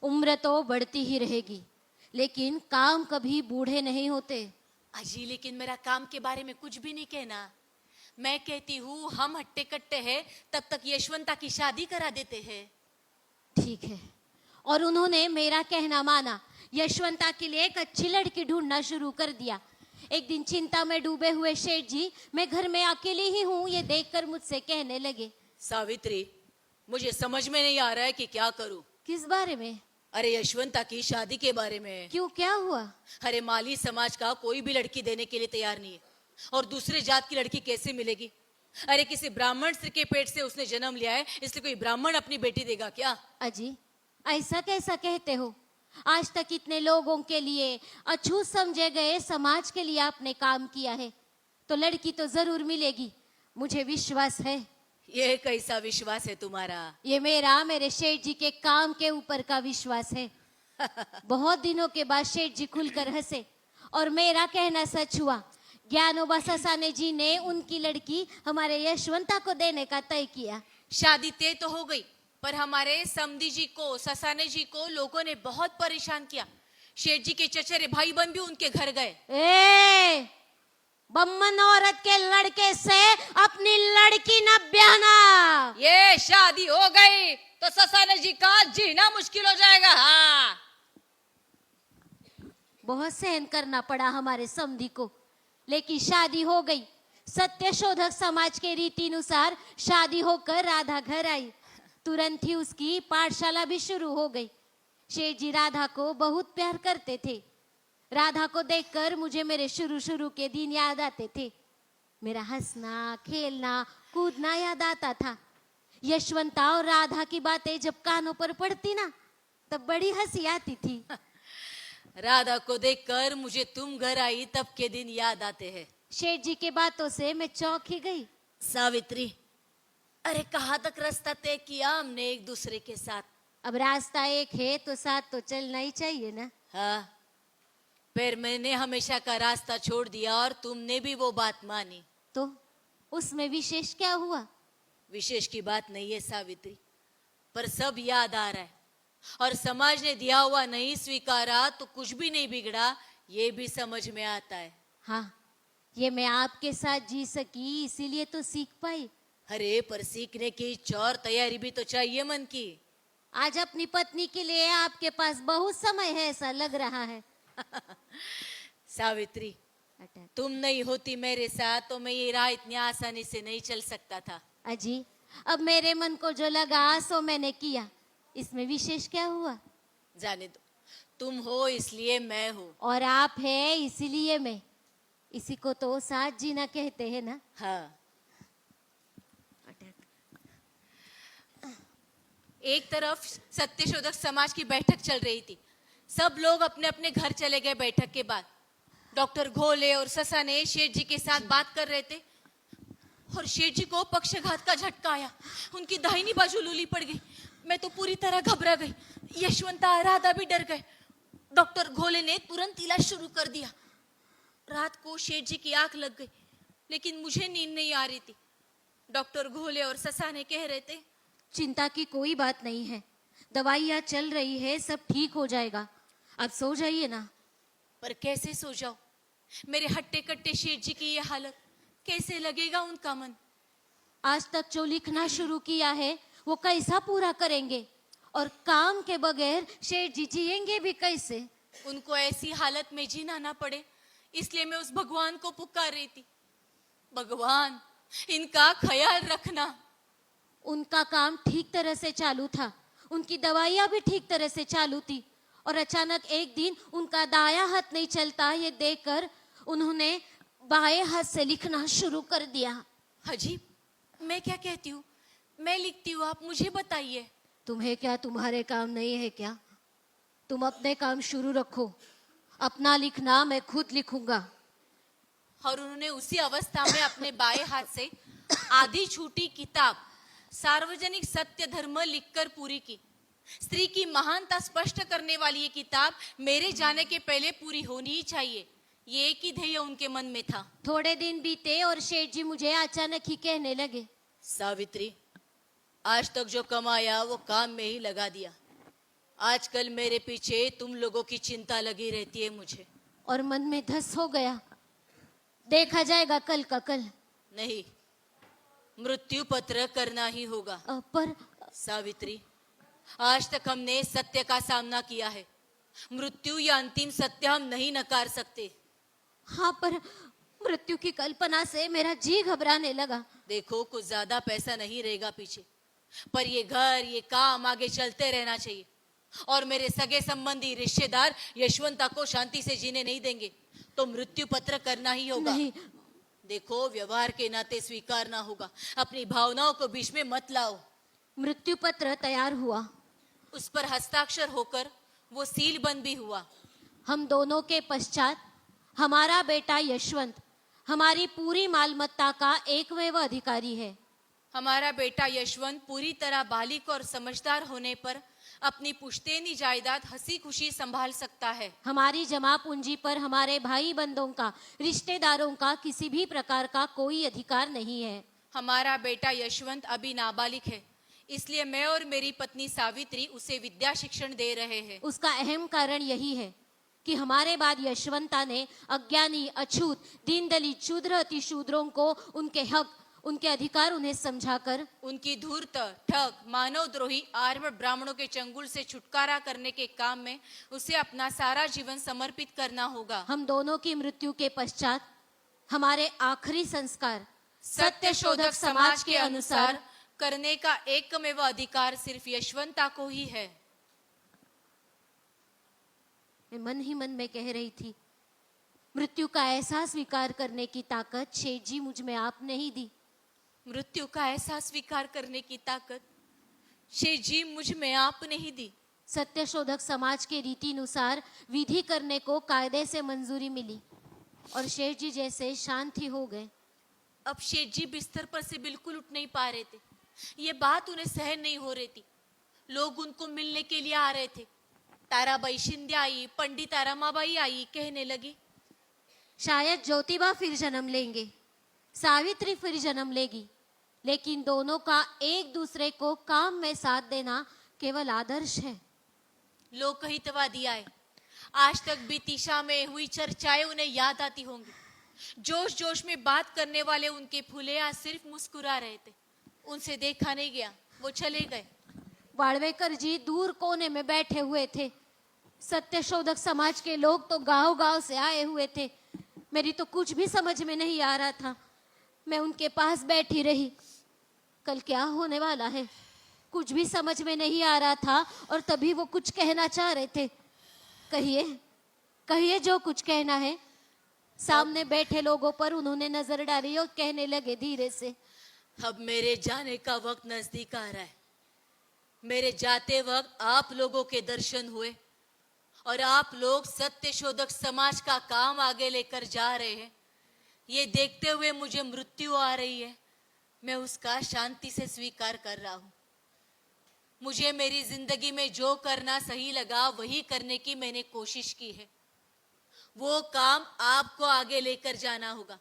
उम्र तो बढ़ती ही रहेगी, लेकिन काम कभी बूढ़े नहीं होते। अजी लेकिन मेरा काम के बारे में कुछ भी नहीं कहना। मैं कहती हूँ हम हट्टे कट्टे हैं, तब तक यशवंता की शादी करा देते हैं। ठीक है। और उन्होंने मेरा कहना माना, यशवंता के लिए एक अच्छी लड़की ढूंढना शुरू कर दिया। एक दिन चिंता में डूबे हुए शेठ जी, मैं घर में अकेली ही हूँ ये देखकर मुझसे कहने लगे, सावित्री मुझे समझ में नहीं आ रहा है कि क्या करूं। किस बारे में? अरे यशवंता की शादी के बारे में। क्यों, क्या हुआ? अरे माली समाज का कोई भी लड़की देने के लिए तैयार नहीं है, और दूसरे जात की लड़की कैसे मिलेगी? अरे किसी ब्राह्मण स्त्री के पेट से उसने जन्म लिया है, इसलिए कोई ब्राह्मण अपनी बेटी देगा क्या? अजी ऐसा कैसा कहते हो? आज तक इतने लोगों के लिए, अछूत समझे गए समाज के लिए आपने काम किया है, तो लड़की तो जरूर मिलेगी, मुझे विश्वास है। ये कैसा विश्वास है तुम्हारा? ये मेरे शेठ जी के काम के ऊपर का विश्वास है। बहुत दिनों के बाद शेठ जी खुलकर हंसे, और मेरा कहना सच हुआ। ज्ञानोबा ससाने जी ने उनकी लड़की हमारे यशवंता को देने का तय किया। शादी तय तो हो गई, पर हमारे समधी जी को, ससाने जी को लोगों ने बहुत परेशान किया। शेठ जी के चचेरे भाई बहन भी उनके घर गए। बम्मन औरत के लड़के से अपनी लड़की न ब्याहना। ये शादी हो गई तो ससाने जी का जीना मुश्किल हो जाएगा। हाँ, बहुत सहन करना पड़ा हमारे समधी को, लेकिन शादी हो गई। सत्य शोधक समाज के रीति अनुसार शादी होकर राधा घर आई। तुरंत ही उसकी पाठशाला भी शुरू हो गई। शेठ जी राधा को बहुत प्यार करते थे। राधा को देखकर मुझे मेरे शुरू शुरू के दिन याद आते थे। मेरा हंसना, खेलना, कूदना याद आता था। यशवंता और राधा की बातें जब कानों पर पड़ती ना, तब बड़ी हंसी आती थी। राधा को देखकर मुझे तुम घर आई तब के दिन याद आते हैं। शेठ जी के बातों से मैं चौंक ही गई। सावित्री, अरे कहाँ तक रास्ता तय किया हमने एक दूसरे के साथ? अब रास्ता एक है तो साथ तो चलना ही चाहिए ना। हाँ, फिर मैंने हमेशा का रास्ता छोड़ दिया और तुमने भी वो बात मानी। तो उसमें विशेष क्या हुआ? विशेष की बात नहीं है सावित्री, पर सब याद आ रहा है और समाज ने दिया हुआ नहीं स्वीकारा तो कुछ भी नहीं बिगड़ा, ये भी समझ में आता है। हाँ, ये मैं आपके साथ जी सकी इसीलिए तो सीख पाई। अरे पर सीखने की इच्छा और तैयारी भी तो चाहिए मन की। आज अपनी पत्नी के लिए आपके पास बहुत समय है ऐसा लग रहा है। सावित्री, तुम नहीं होती मेरे साथ तो मैं ये राह इतनी आसानी से नहीं चल सकता था। अजी, अब मेरे मन को जो लगा सो मैंने किया, इसमें विशेष क्या हुआ? जाने दो, तुम हो इसलिए मैं हूँ और आप है इसीलिए मैं। इसी को तो साथ जीना कहते हैं ना। हाँ। एक तरफ सत्यशोधक समाज की बैठक चल रही थी। सब लोग अपने अपने घर चले गए। बैठक के बाद डॉक्टर घोले और ससा ने शेठ जी के साथ बात कर रहे थे और शेठ जी को पक्षघात का झटका आया। उनकी दाहिनी बाजू लूली पड़ गई। मैं तो पूरी तरह घबरा गई। यशवंता, राधा भी डर गए। डॉक्टर घोले ने तुरंत इलाज शुरू कर दिया। रात को शेठ जी की आंख लग गई, लेकिन मुझे नींद नहीं आ रही थी। डॉक्टर घोले और ससा ने कह रहे थे, चिंता की कोई बात नहीं है, दवाइयाँ चल रही है, सब ठीक हो जाएगा, अब सो जाइए ना। पर कैसे सो जाओ? मेरे हट्टे कट्टे शेठ जी की ये हालत, कैसे लगेगा उनका मन? आज तक जो लिखना शुरू किया है वो कैसा पूरा करेंगे? और काम के बगैर शेठ जी जिएंगे भी कैसे? उनको ऐसी हालत में जीना ना पड़े, इसलिए मैं उस भगवान को पुकार रही थी। भगवान, इनका ख्याल रखना। उनका काम ठीक तरह से चालू था, उनकी दवाइयाँ भी ठीक तरह से चालू थी, और अचानक एक दिन उनका दायां हाथ नहीं चलता ये देखकर उन्होंने बाएं हाथ से लिखना शुरू कर दिया। अजीब, मैं क्या कहती हूँ? मैं लिखती हूँ, आप मुझे बताइए। तुम्हें क्या, तुम्हारे काम नहीं है क्या? तुम अपने काम शुरू रखो, अपना लिखना मैं खुद लिखूंगा। और उन्होंने उसी अवस्था में अपने बाएं हाथ से आधी छूटी किताब सार्वजनिक सत्य धर्म लिखकर पूरी की। स्त्री की महानता स्पष्ट करने वाली ये किताब मेरे जाने के पहले पूरी होनी ही चाहिए, ये एक ही ध्येय उनके मन में था। थोड़े दिन बीते और शेठ जी मुझे अचानक ही कहने लगे, सावित्री, आज तक जो कमाया वो काम में ही लगा दिया। आजकल मेरे पीछे तुम लोगों की चिंता लगी रहती है मुझे। और मन में धस हो गया, देखा जाएगा कल का कल। नहीं, मृत्यु पत्र करना ही होगा। पर सावित्री, आज तक हमने सत्य का सामना किया है। मृत्यु या अंतिम सत्य हम नहीं नकार सकते। हाँ, पर मृत्यु की कल्पना से मेरा जी घबराने लगा। देखो, कुछ ज्यादा पैसा नहीं रहेगा पीछे, पर ये घर, ये काम आगे चलते रहना चाहिए। और मेरे सगे संबंधी रिश्तेदार यशवंता को शांति से जीने नहीं देंगे, तो मृत्यु पत्र करना ही होगा। नहीं। देखो, व्यवहार के नाते स्वीकारना होगा, अपनी भावनाओं को बीच में मत लाओ। मृत्यु पत्र तैयार हुआ, उस पर हस्ताक्षर होकर वो सील बंद भी हुआ। हम दोनों के पश्चात हमारा बेटा यशवंत हमारी पूरी मालमत्ता का एकमेव अधिकारी है। हमारा बेटा यशवंत पूरी तरह बालिग और समझदार होने पर अपनी पुश्तैनी जायदाद हंसी खुशी संभाल सकता है। हमारी जमा पूंजी पर हमारे भाई बंधुओं का, रिश्तेदारों का किसी भी प्रकार का कोई अधिकार नहीं है। हमारा बेटा यशवंत अभी नाबालिग है, इसलिए मैं और मेरी पत्नी सावित्री उसे विद्या शिक्षण दे रहे हैं। उसका अहम कारण यही है कि हमारे बाद यशवंता ने अज्ञानी, अछूत, दीन दलित, शूद्र, अति शूद्रों को उनके हक, उनके अधिकार उन्हें समझाकर उनकी धूर्त, ठग, मानवद्रोही आर्य ब्राह्मणों के चंगुल से छुटकारा करने के काम में उसे अपना सारा जीवन समर्पित करना होगा। हम दोनों की मृत्यु के पश्चात हमारे आखिरी संस्कार सत्य शोधक समाज के अनुसार करने का एकमेव अधिकार सिर्फ यशवंता को ही है। मैं मन ही मन में कह रही थी, मृत्यु का एहसास स्वीकार करने की ताकत शेठ जी मुझ में आप नहीं दी। मृत्यु का एहसास स्वीकार करने की ताकत शेठ जी मुझ में आप नहीं दी। सत्य शोधक समाज के रीति अनुसार विधि करने को कायदे से मंजूरी मिली और शेठ जी जैसे शांत ही हो गए। अब शेठ जी बिस्तर पर से बिल्कुल उठ नहीं पा रहे थे। ये बात उन्हें सहन नहीं हो रही थी। लोग उनको मिलने के लिए आ रहे थे। ताराबाई शिंदे आई, पंडित रमाबाई आई, कहने लगी शायद ज्योतिबा फिर जन्म लेंगे, सावित्री फिर जन्म लेगी, लेकिन दोनों का एक दूसरे को काम में साथ देना केवल आदर्श है। लोग हितवादी आए। आज तक बीती शाम में हुई चर्चाएं उन्हें याद आती होंगी। जोश जोश में बात करने वाले उनके फूले आज सिर्फ मुस्कुरा रहे थे। उनसे देखा नहीं गया, वो चले गए। वाड़वेकर जी दूर कोने में बैठे हुए थे। सत्य शोधक समाज के लोग तो गांव गांव से आए हुए थे। मेरी तो कुछ भी समझ में नहीं आ रहा था। मैं उनके पास बैठी रही। कल क्या होने वाला है कुछ भी समझ में नहीं आ रहा था और तभी वो कुछ कहना चाह रहे थे। कहिए कहिए जो कुछ कहना है। सामने बैठे लोगों पर उन्होंने नजर डाली और कहने लगे धीरे से, अब मेरे जाने का वक्त नजदीक आ रहा है। मेरे जाते वक्त आप लोगों के दर्शन हुए और आप लोग सत्य शोधक समाज का काम आगे लेकर जा रहे हैं। ये देखते हुए मुझे मृत्यु आ रही है। मैं उसका शांति से स्वीकार कर रहा हूं। मुझे मेरी जिंदगी में जो करना सही लगा वही करने की मैंने कोशिश की है। वो काम आपको आगे लेकर जाना होगा।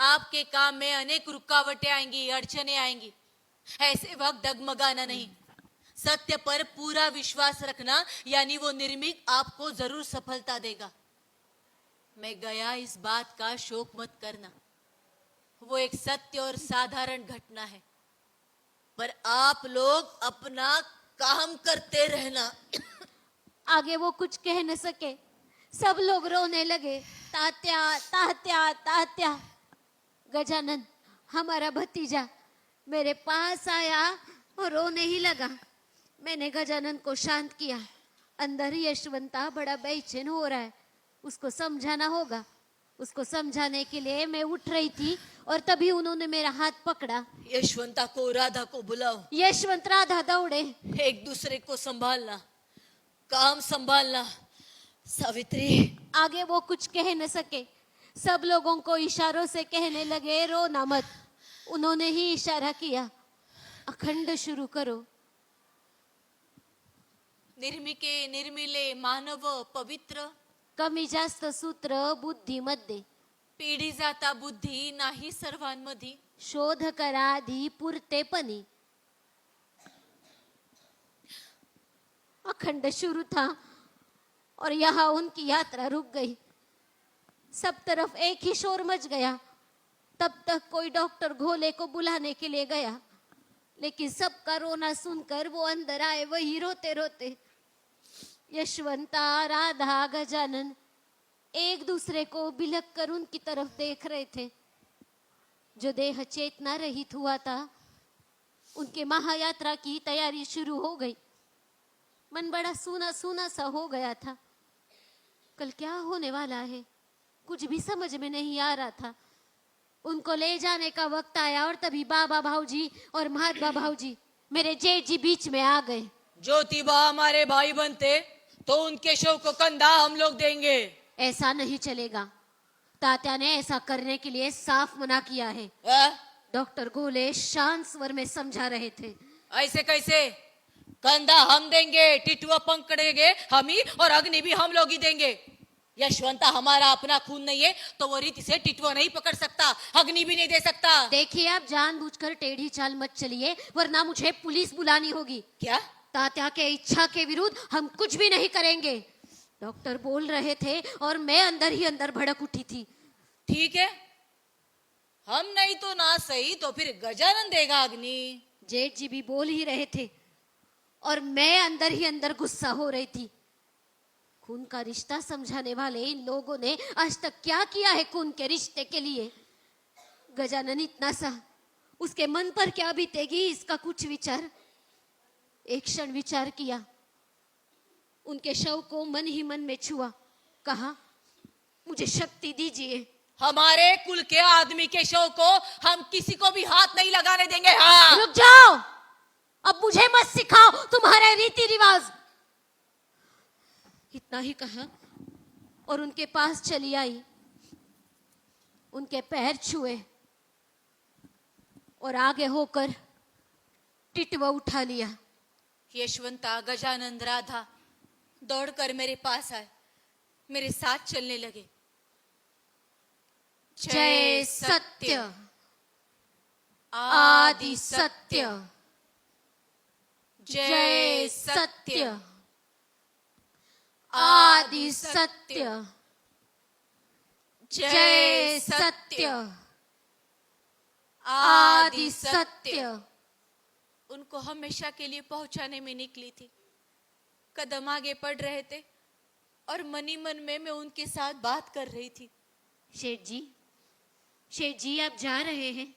आपके काम में अनेक रुकावटें आएंगी, अड़चने आएंगी। ऐसे वक्त डगमगाना नहीं, सत्य पर पूरा विश्वास रखना, यानी वो निर्मिक आपको जरूर सफलता देगा। मैं गया इस बात का शोक मत करना। वो एक सत्य और साधारण घटना है, पर आप लोग अपना काम करते रहना। आगे वो कुछ कह न सके। सब लोग रोने लगे, तात्या तात्या तात्या। गजानन हमारा भतीजा मेरे पास आया और रोने ही लगा। मैंने गजानन को शांत किया। अंदर यशवंता बड़ा बेचैन हो रहा है, उसको समझाना होगा। उसको समझाने के लिए मैं उठ रही थी और तभी उन्होंने मेरा हाथ पकड़ा। यशवंता को, राधा को बुलाओ। यशवंत राधा दौड़े। एक दूसरे को संभालना, काम संभालना। सावित्री। आगे वो कुछ कह न सके। सब लोगों को इशारों से कहने लगे रोना मत। उन्होंने ही इशारा किया, अखंड शुरू करो। निर्मिके निर्मिले मानव पवित्र, कमी जास्त सूत्र बुद्धीमध्ये, पिढी जाता बुद्धी नाही सर्वांमध्ये, शोध कराधी पुरतेपणी। अखंड शुरू था और यहाँ उनकी यात्रा रुक गई। सब तरफ एक ही शोर मच गया। तब तक कोई डॉक्टर घोले को बुलाने के लिए गया, लेकिन सबका रोना सुनकर वो अंदर आए, वही रोते रोते। यशवंता, राधा, गजानन एक दूसरे को बिलक कर उनकी तरफ देख रहे थे। जो देह चेतना रहित हुआ था, उनके महायात्रा की तैयारी शुरू हो गई। मन बड़ा सूना सूना सा हो गया था। कल क्या होने वाला है कुछ भी समझ में नहीं आ रहा था। उनको ले जाने का वक्त आया और तभी बाबा भाऊजी और महात्मा भाऊजी, मेरे जेठ जी बीच में आ गए। ज्योतिबा हमारे भाई बनते तो उनके शव को कंधा हम लोग देंगे। ऐसा नहीं चलेगा। तात्या ने ऐसा करने के लिए साफ मना किया है। डॉक्टर गोले शांत स्वर में समझा रहे थे। ऐसे कैसे? कंधा हम देंगे, टिटुआ पकड़ेंगे हम ही, और अग्नि भी हम लोग ही देंगे। यशवंता हमारा अपना खून नहीं है तो वो रीति से टिटुआ नहीं पकड़ सकता, अग्नि भी नहीं दे सकता। देखिए आप जानबूझकर टेढ़ी चाल मत चलिए, वरना मुझे पुलिस बुलानी होगी। क्या? तात्या के इच्छा के विरुद्ध हम कुछ भी नहीं करेंगे। डॉक्टर बोल रहे थे और मैं अंदर ही अंदर भड़क उठी थी। ठीक है, हम नहीं तो ना सही तो फिर गजानन देगा अग्नि। जेठ जी भी बोल ही रहे थे और मैं अंदर ही अंदर गुस्सा हो रही थी। खून का रिश्ता समझाने वाले इन लोगों ने आज तक क्या किया है खून के रिश्ते के लिए? गजानन इतना सा, उसके मन पर क्या बीतेगी इसका कुछ विचार? एक क्षण विचार किया, उनके शव को मन ही मन में छुआ, कहा मुझे शक्ति दीजिए। हमारे कुल के आदमी के शव को हम किसी को भी हाथ नहीं लगाने देंगे। हाँ, रुक जाओ, अब मुझे मत सिखाओ तुम्हारे रीति रिवाज। इतना ही कहा और उनके पास चली आई, उनके पैर छुए और आगे होकर टिटवा उठा लिया। यशवंता, गजानन, राधा दौड़कर मेरे पास आए, मेरे साथ चलने लगे। जय सत्य, आदि सत्य, जय सत्य, आदि सत्य, जय सत्य, आदि सत्य। उनको हमेशा के लिए पहुंचाने में निकली थी। कदम आगे बढ़ रहे थे और मनी मन में मैं उनके साथ बात कर रही थी। शेठ जी आप जा रहे हैं।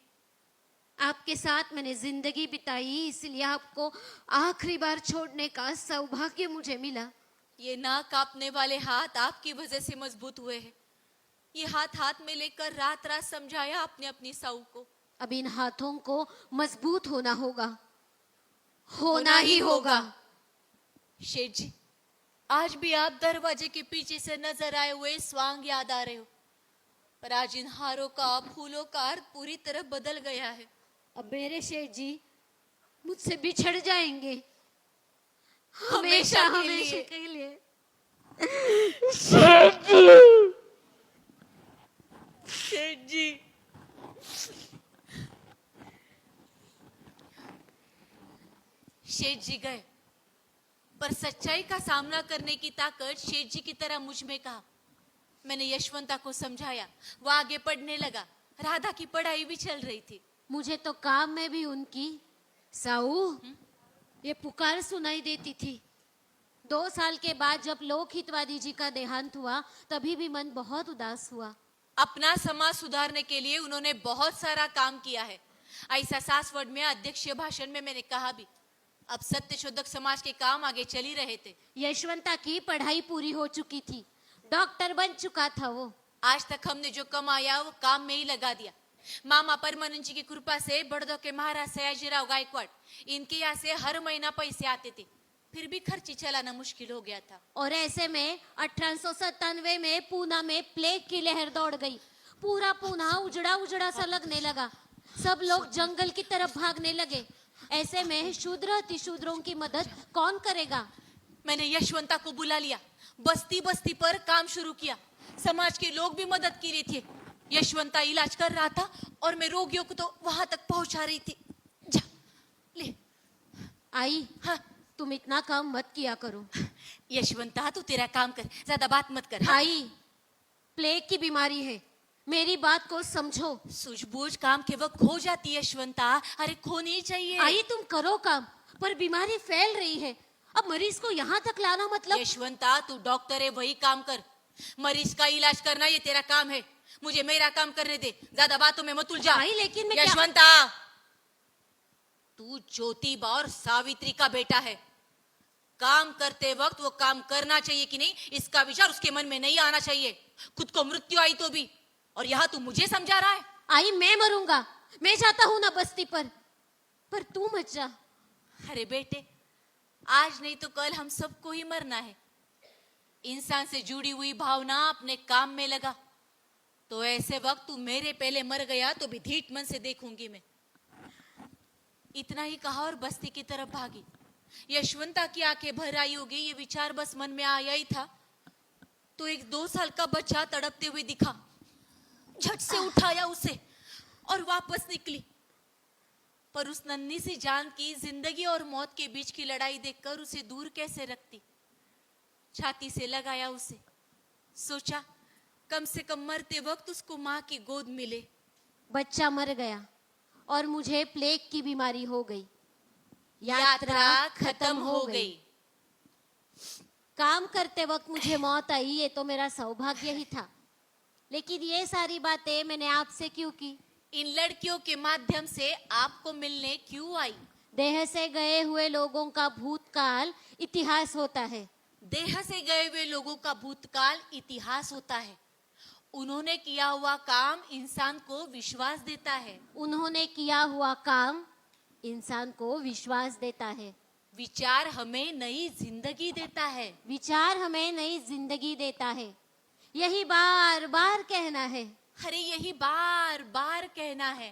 आपके साथ मैंने जिंदगी बिताई, इसलिए आपको आखिरी बार छोड़ने का सौभाग्य मुझे मिला। ये ना कांपने वाले हाथ आपकी वजह से मजबूत हुए हैं। ये हाथ में लेकर रात रात समझाया आपने अपनी साऊ को। अब इन हाथों को मजबूत होना ही होगा। शेठ जी, आज भी आप दरवाजे के पीछे से नजर आए हुए स्वांग याद आ रहे हो, पर आज इन हारों का, फूलों का अर्थ पूरी तरह बदल गया है। अब मेरे शेठ जी मुझसे बिछड़ जाएंगे हमेशा के लिए। शेठ जी, शेठ जी, शेठ जी गए, पर सच्चाई का सामना करने की ताकत शेठ जी की तरह मुझ में कहा। मैंने यशवंता को समझाया, वो आगे पढ़ने लगा। राधा की पढ़ाई भी चल रही थी। मुझे तो काम में भी उनकी साऊ ये पुकार सुनाई देती थी। 2 साल के बाद जब लोक हितवादी जी का देहांत हुआ, तभी भी मन बहुत उदास हुआ। अपना समाज सुधारने के लिए उन्होंने बहुत सारा काम किया है। ऐसा सासवड में अध्यक्षीय भाषण में मैंने कहा भी। अब सत्य शोधक समाज के काम आगे चल ही रहे थे। यशवंता की पढ़ाई पूरी हो चुकी थी, डॉक्टर बन चुका था वो। आज तक हमने जो कमाया वो काम में ही लगा दिया। मामा परमानंद जी की कृपा से बड़दो के महाराज सयाजीराव गायकवाड़, इनके यहाँ से हर महीना पैसे आते थे, फिर भी खर्ची चलाना मुश्किल हो गया था। और ऐसे में 1897 में पूना में प्लेग की लहर दौड़ गई। पूरा पूना उजड़ा सा लगने लगा। सब लोग जंगल की तरफ भागने लगे। ऐसे में शूद्र अतिशूद्रों की मदद कौन करेगा? मैंने यशवंता को बुला लिया, बस्ती बस्ती पर काम शुरू किया। समाज के लोग भी मदद के लिए थे। यशवंता इलाज कर रहा था और मैं रोगियों को तो वहां तक पहुंचा रही थी। जा ले। आई, हाँ, तुम इतना काम मत किया करो। यशवंता तू तेरा काम कर, ज्यादा बात मत कर। हाँ? आई, प्लेग की बीमारी है, मेरी बात को समझो। सूझबूझ काम के वक्त खो जाती है यशवंता, अरे खोनी चाहिए। आई, तुम करो काम, पर बीमारी फैल रही है। अब मरीज को यहाँ तक लाना मतलब। यशवंता तू डॉक्टर है, वही काम कर। मरीज का इलाज करना ये तेरा काम है, मुझे मेरा काम करने दे। ज्यादा बातों में मत उलझा। आई, लेकिन मैं यशवंता, तू ज्योतिबा और सावित्री का बेटा है। काम करते वक्त वो काम करना चाहिए कि नहीं, इसका विचार उसके मन में नहीं आना चाहिए। खुद को मृत्यु आई तो भी, और यहाँ तू मुझे समझा रहा है। आई, मैं मरूंगा, मैं जाता हूँ ना बस्ती पर तू मत जा। अरे बेटे, आज नहीं तो कल हम सबको ही मरना है। इंसान से जुड़ी हुई भावना अपने काम में लगा, तो ऐसे वक्त तू मेरे पहले मर गया तो भी धीट मन से देखूंगी मैं। इतना ही कहा और बस्ती की तरफ भागी। यशवंता की आंखें भर आई होगी, ये विचार बस मन में आया ही था तो एक 2 साल का बच्चा तड़पते हुए दिखा। झट से उठाया उसे और वापस निकली, पर उस नन्ही सी जान की जिंदगी और मौत के बीच की लड़ाई देखकर उसे दूर कैसे रखती। छाती से लगाया उसे, सोचा कम से कम मरते वक्त उसको माँ की गोद मिले। बच्चा मर गया और मुझे प्लेग की बीमारी हो गई। यात्रा खत्म हो गई। काम करते वक्त मुझे मौत आई, ये तो मेरा सौभाग्य ही था। लेकिन ये सारी बातें मैंने आपसे क्यों की? इन लड़कियों के माध्यम से आपको मिलने क्यों आई? देह से गए हुए लोगों का भूतकाल इतिहास होता है। देह से गए हुए लोगों का भूतकाल इतिहास होता है। उन्होंने किया हुआ काम इंसान को विश्वास देता है। उन्होंने किया हुआ काम इंसान को विश्वास देता है। विचार हमें नई जिंदगी देता है। विचार हमें नई जिंदगी देता है। यही बार बार कहना है। अरे यही बार बार कहना है,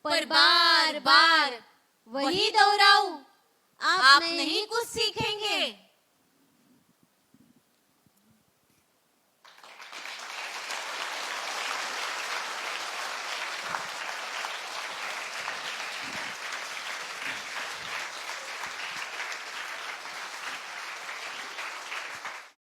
पर बार बार वही दोहराऊं, आप नहीं कुछ सीखेंगे।